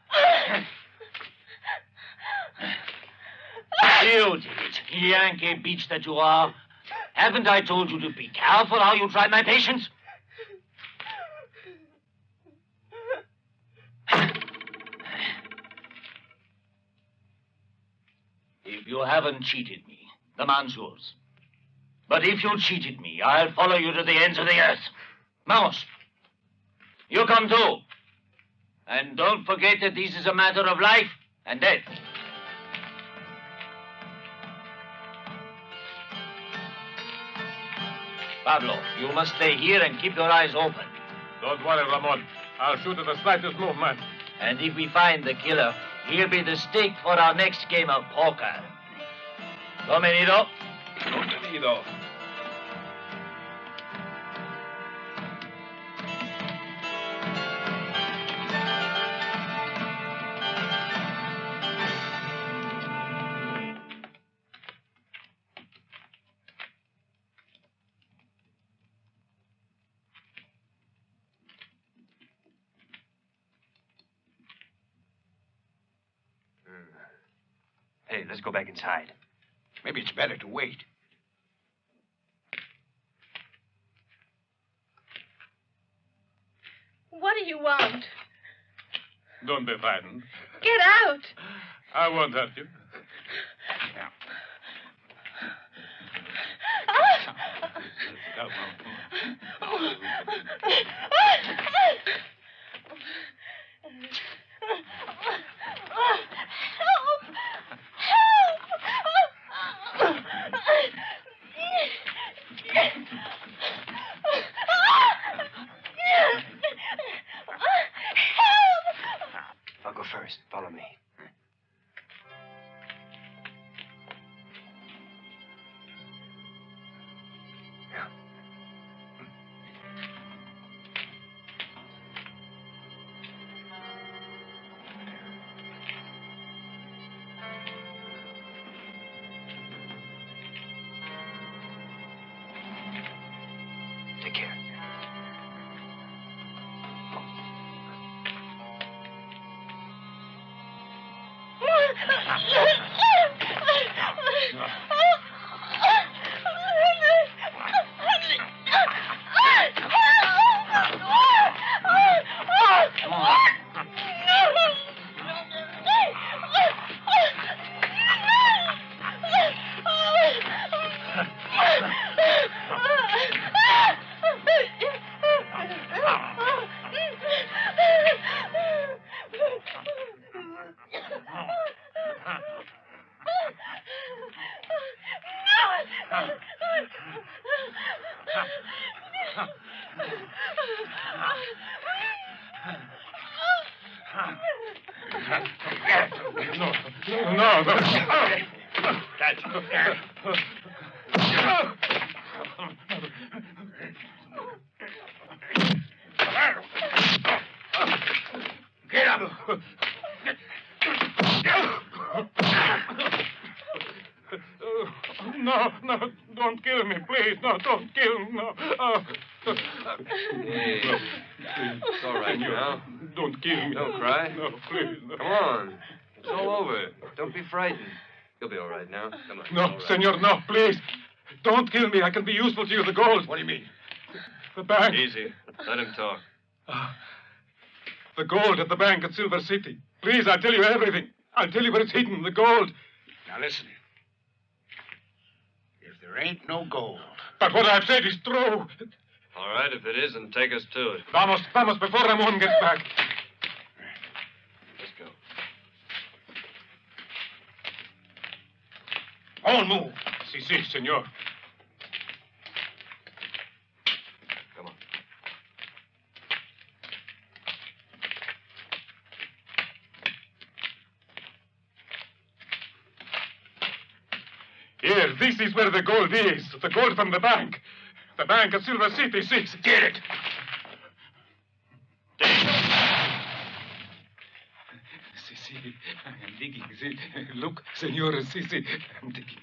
You did it, Yankee beach that you are. Haven't I told you to be careful how you try my patience? If you haven't cheated me, the man's yours. But if you cheated me, I'll follow you to the ends of the earth. Vamos. You come too. And don't forget that this is a matter of life and death. Pablo, you must stay here and keep your eyes open. Don't worry, Ramon. I'll shoot at the slightest movement. And if we find the killer, he'll be the stake for our next game of poker. Domenido? Domenido. Hey, let's go back inside. Maybe it's better to wait. What do you want? Don't be frightened. Get out! I won't hurt you. I'll go first. Follow me. Take care. Get up! No, don't kill me, please. No, don't kill me. No. Hey, it's all right now. Don't kill me. Don't cry. No, please. No. Come on. It's all over. Don't be frightened. You'll be all right now. Come on. No, all right. senor, no, please. Don't kill me. I can be useful to you. The gold. What do you mean? The bank. Easy. Let him talk. The gold at the bank at Silver City. Please, I'll tell you everything. I'll tell you where it's hidden, the gold. Now listen. If there ain't no gold. But what I've said is true. All right, if it isn't, take us to it. Vamos, before Ramon gets back. Let's go. On move. Si, senor. Come on. Here, this is where the gold is. The gold from the bank. The bank at Silver City, 6. Get it. Si, I'm digging. See, look, senor, si, I'm digging.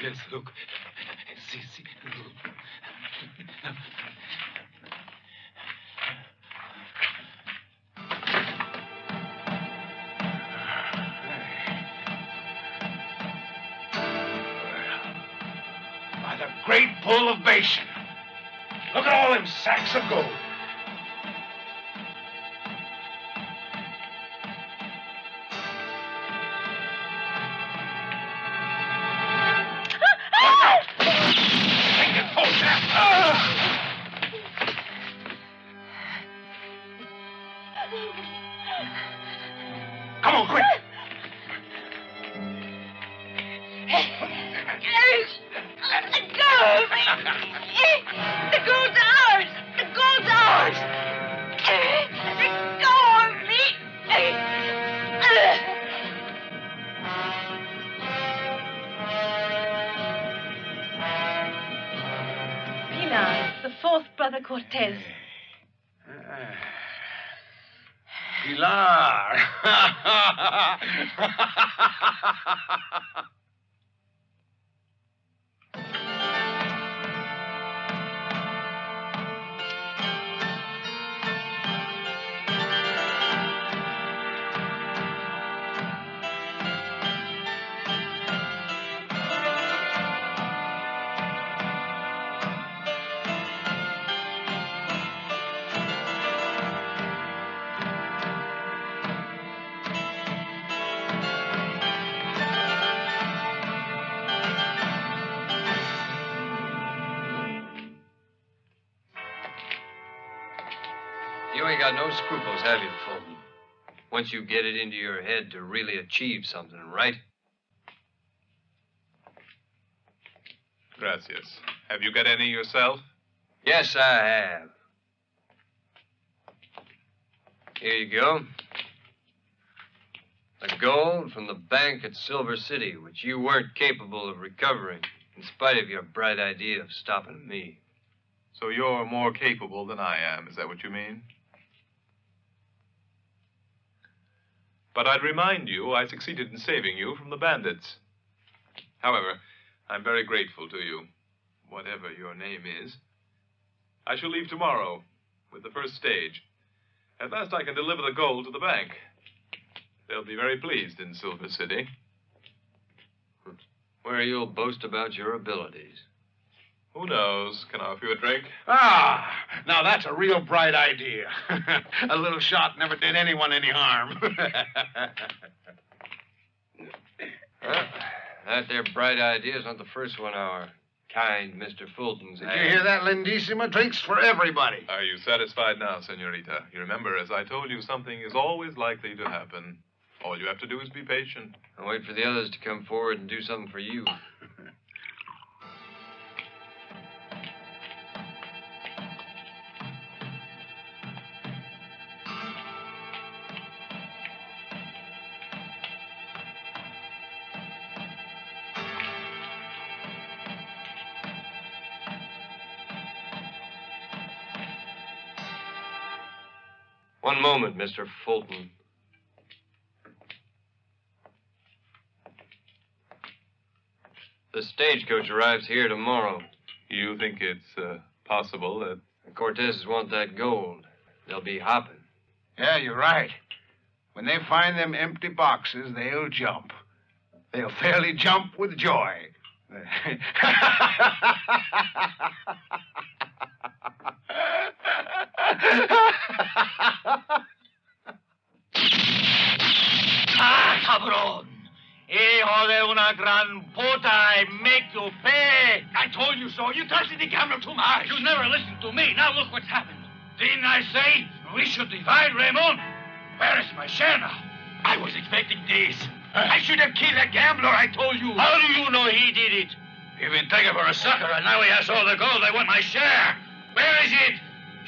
Yes, look. Si. great bull of Bashan. Look at all them sacks of gold. Come on, quick. Let go of me. The gold's ours. The gold's ours. Let go of me. Pilar, the fourth brother Cortez. Pilar. You ain't got no scruples, have you, Fulton? Once you get it into your head to really achieve something, right? Gracias. Have you got any yourself? Yes, I have. Here you go. The gold from the bank at Silver City, which you weren't capable of recovering, in spite of your bright idea of stopping me. So you're more capable than I am, is that what you mean? But I'd remind you, I succeeded in saving you from the bandits. However, I'm very grateful to you, whatever your name is. I shall leave tomorrow with the first stage. At last I can deliver the gold to the bank. They'll be very pleased in Silver City. Where you'll boast about your abilities. Who knows? Can I offer you a drink? Ah, now that's a real bright idea. A little shot never did anyone any harm. That there bright idea is not the first one our kind Mr. Fulton's Did you hear that, Lindissima? Drinks for everybody. Are you satisfied now, senorita? You remember, as I told you, something is always likely to happen. All you have to do is be patient. And wait for the others to come forward and do something for you. One moment, Mr. Fulton. The stagecoach arrives here tomorrow. You think it's possible that... The Cortezes want that gold. They'll be hopping. Yeah, you're right. When they find them empty boxes, they'll jump. They'll fairly jump with joy. Ah, cabrón! Hijo de una gran puta, I make you pay! I told you so. You trusted the gambler too much. You never listened to me. Now look what's happened. Didn't I say we should divide, Raymond? Where is my share now? I was expecting this. I should have killed that gambler, I told you. How do you know he did it? You've been taken for a sucker, and now he has all the gold. I want my share. Where is it?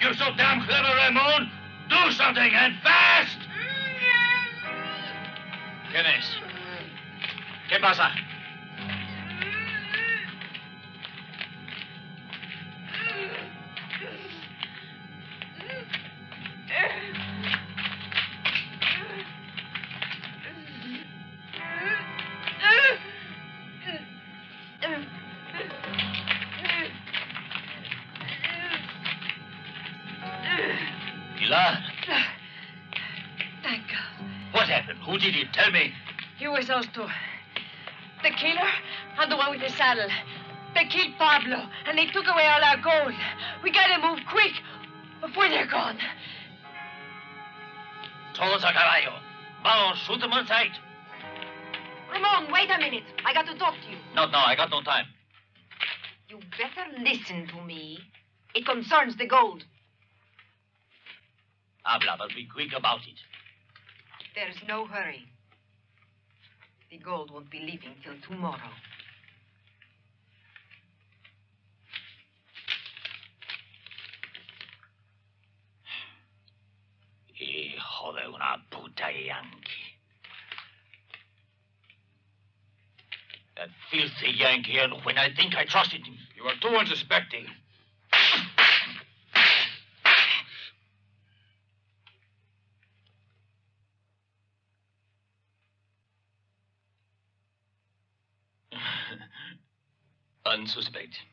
You're so damn clever, Raymond. Do something, and fast! ¿Quién es? ¿Qué pasa? Pilar? Thank God. What happened? Who did it? Tell me. You was those two. The killer and the one with the saddle. They killed Pablo, and they took away all our gold. We gotta move quick before they're gone. Todos a caballo. Vamos, shoot them on sight. Ramon, wait a minute. I got to talk to you. No, I got no time. You better listen to me. It concerns the gold. Habla, but be quick about it. There's no hurry. The gold won't be leaving till tomorrow. Hijo de una puta Yankee. That filthy Yankee, and when I think I trusted him. You are too unsuspecting. Unsuspecting.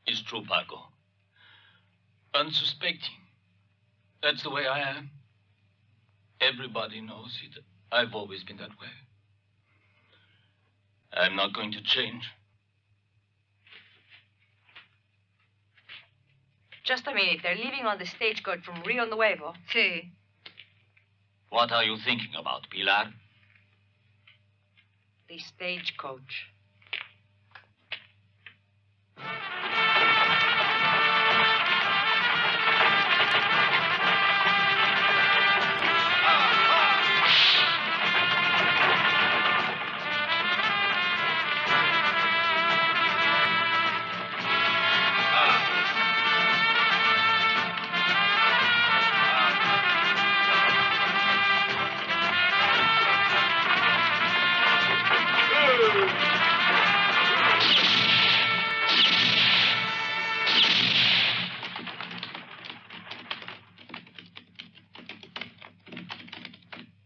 It's true, Paco. Unsuspecting. That's the way I am. Everybody knows it. I've always been that way. I'm not going to change. Just a minute. They're leaving on the stagecoach from Rio Nuevo. Sí. What are you thinking about, Pilar? The stagecoach.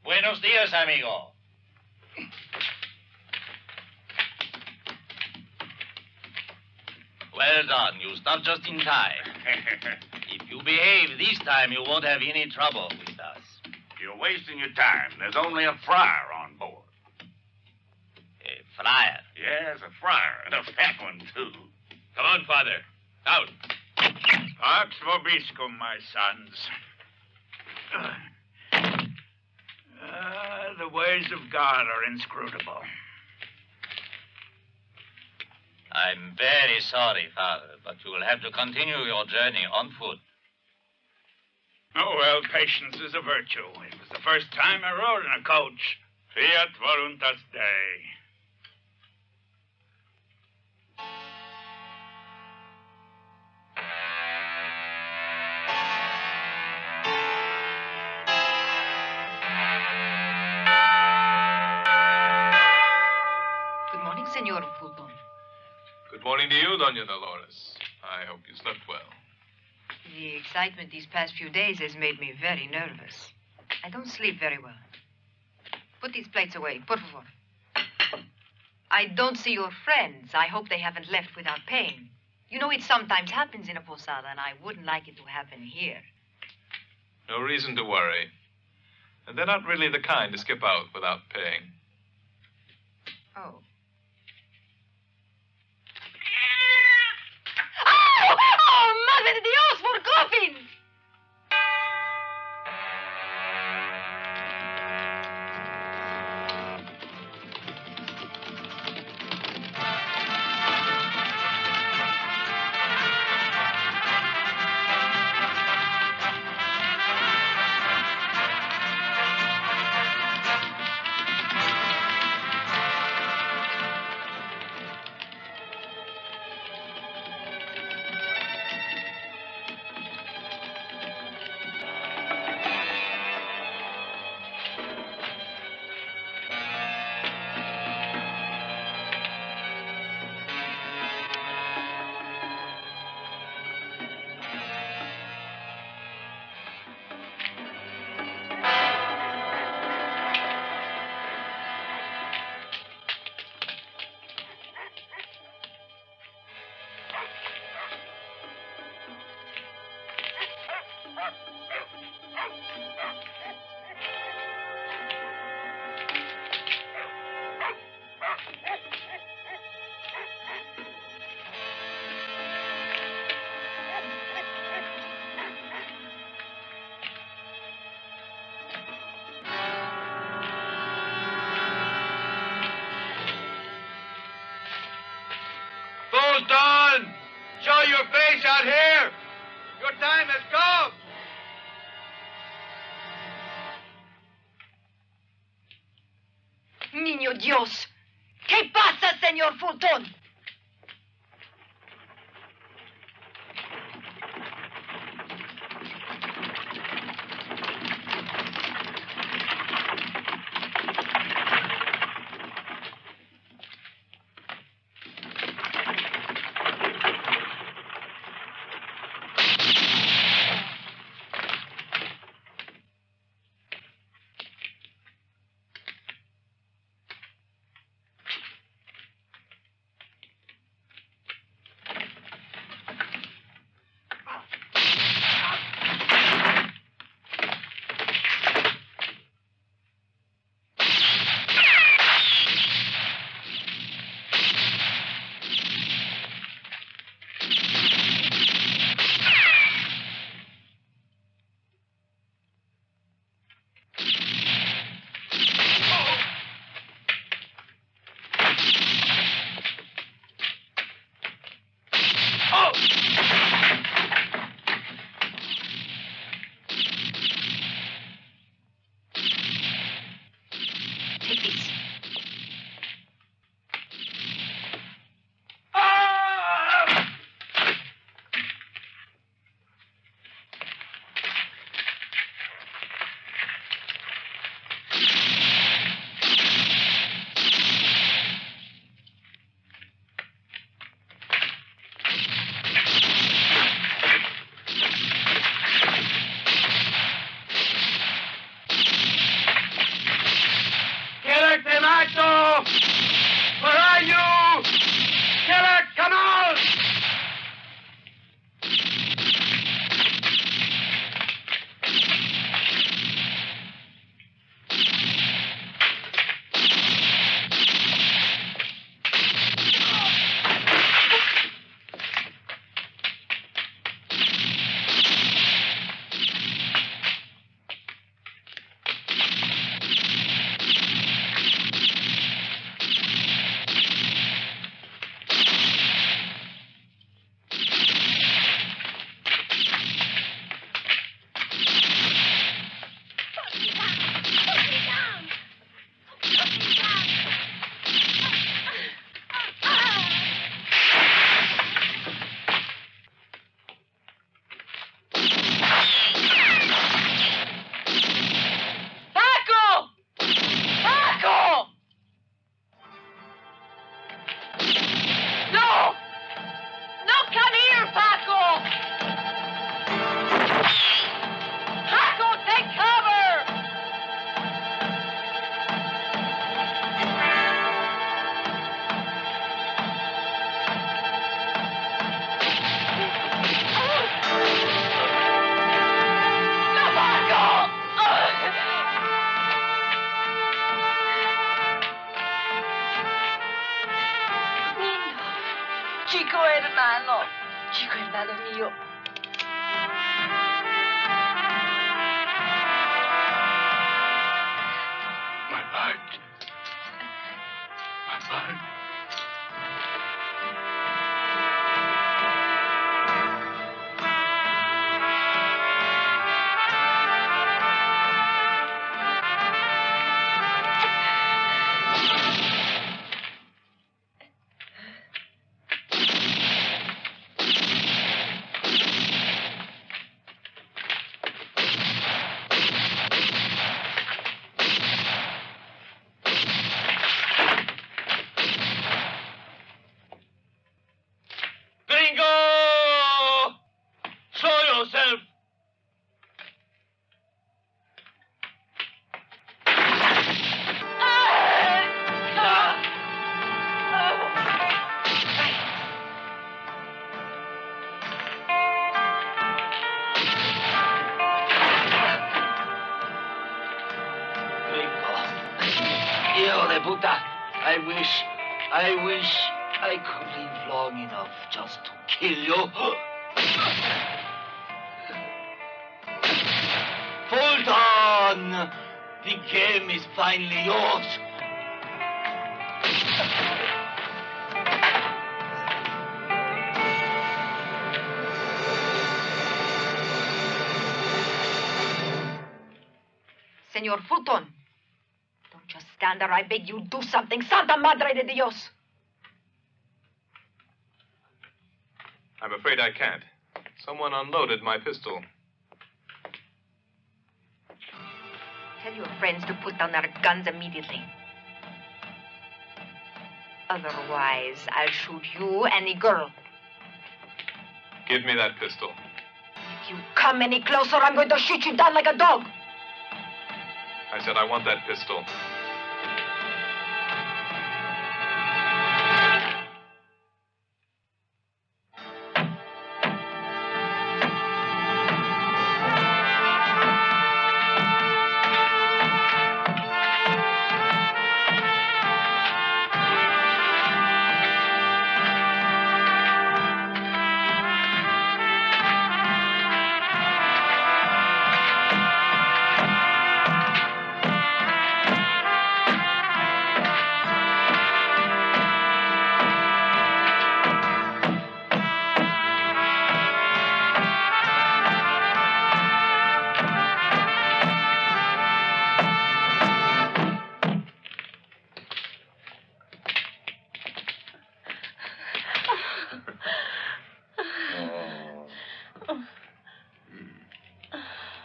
Buenos días, amigo. Well done. You stopped just in time. If you behave this time, you won't have any trouble with us. You're wasting your time. There's only a friar on board. A friar? Yes, a friar, and a fat one, too. Come on, Father. Out. Pax vobiscum, my sons. The ways of God are inscrutable. I'm very sorry, Father, but you will have to continue your journey on foot. Oh, well, patience is a virtue. It was the first time I rode in a coach. Fiat voluntas Dei. Good morning, Senor Fulton. Good morning to you, Doña Dolores. I hope you slept well. The excitement these past few days has made me very nervous. I don't sleep very well. Put these plates away, por favor. I don't see your friends. I hope they haven't left without paying. You know, it sometimes happens in a posada, and I wouldn't like it to happen here. No reason to worry. And they're not really the kind to skip out without paying. Oh. Oh, Madre de Dios, for coffins! time has come. Niño Dios. ¿Qué pasa, señor Fulton? Where are you? Killer, come out! Chico hermano mío. My blood. My blood. I wish I could live long enough just to kill you. Fulton! The game is finally yours. Senor Fulton. Don't just stand there. I beg you, do something. Santa Madre de Dios. I'm afraid I can't. Someone unloaded my pistol. Tell your friends to put down their guns immediately. Otherwise, I'll shoot you and the girl. Give me that pistol. If you come any closer, I'm going to shoot you down like a dog. I said I want that pistol.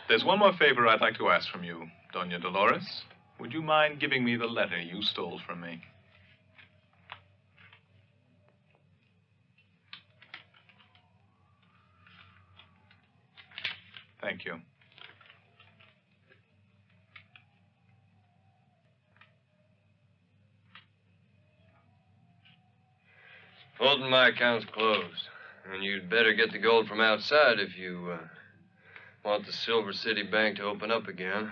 There's one more favor I'd like to ask from you, Doña Dolores. Would you mind giving me the letter you stole from me? Thank you. Fulton, my account's closed. And you'd better get the gold from outside if you want the Silver City Bank to open up again.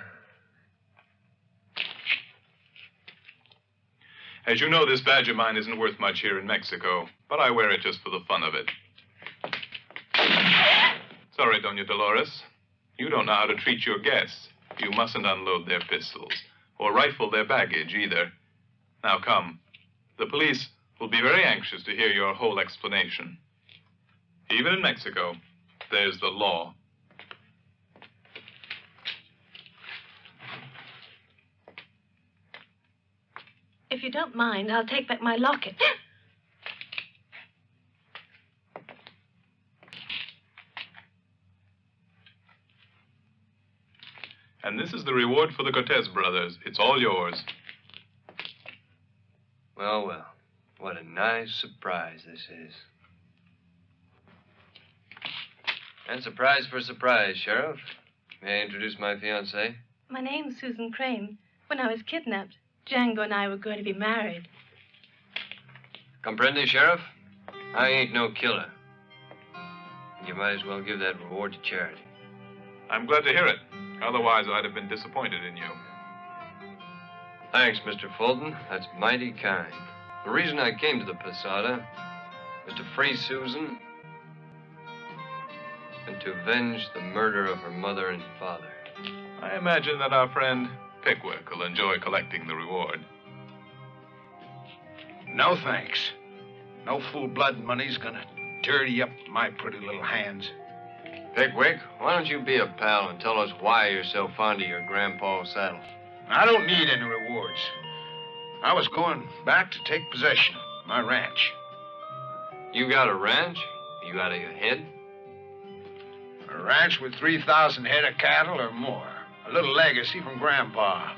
As you know, this badge of mine isn't worth much here in Mexico, but I wear it just for the fun of it. Sorry, Doña Dolores. You don't know how to treat your guests. You mustn't unload their pistols, or rifle their baggage either. Now come. The police will be very anxious to hear your whole explanation. Even in Mexico, there's the law. If you don't mind, I'll take back my locket. And this is the reward for the Cortez brothers. It's all yours. Well, well. What a nice surprise this is. And surprise for surprise, Sheriff. May I introduce my fiancée? My name's Susan Crane. When I was kidnapped, Django and I were going to be married. Comprende, Sheriff? I ain't no killer. You might as well give that reward to charity. I'm glad to hear it. Otherwise, I'd have been disappointed in you. Thanks, Mr. Fulton. That's mighty kind. The reason I came to the Posada was to free Susan and to avenge the murder of her mother and father. I imagine that our friend Pickwick will enjoy collecting the reward. No thanks. No full-blood money's gonna dirty up my pretty little hands. Pickwick, why don't you be a pal and tell us why you're so fond of your grandpa's saddle? I don't need any rewards. I was going back to take possession of my ranch. You got a ranch? You out of your head? A ranch with 3,000 head of cattle or more. A little legacy from Grandpa.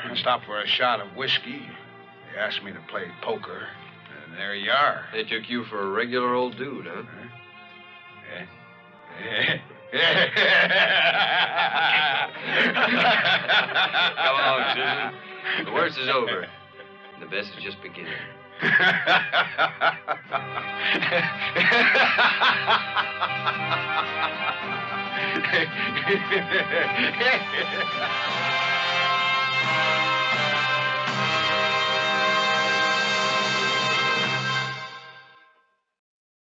I stopped for a shot of whiskey. They asked me to play poker, and there you are. They took you for a regular old dude, huh? Come along, Susan. The worst is over. And the best is just beginning.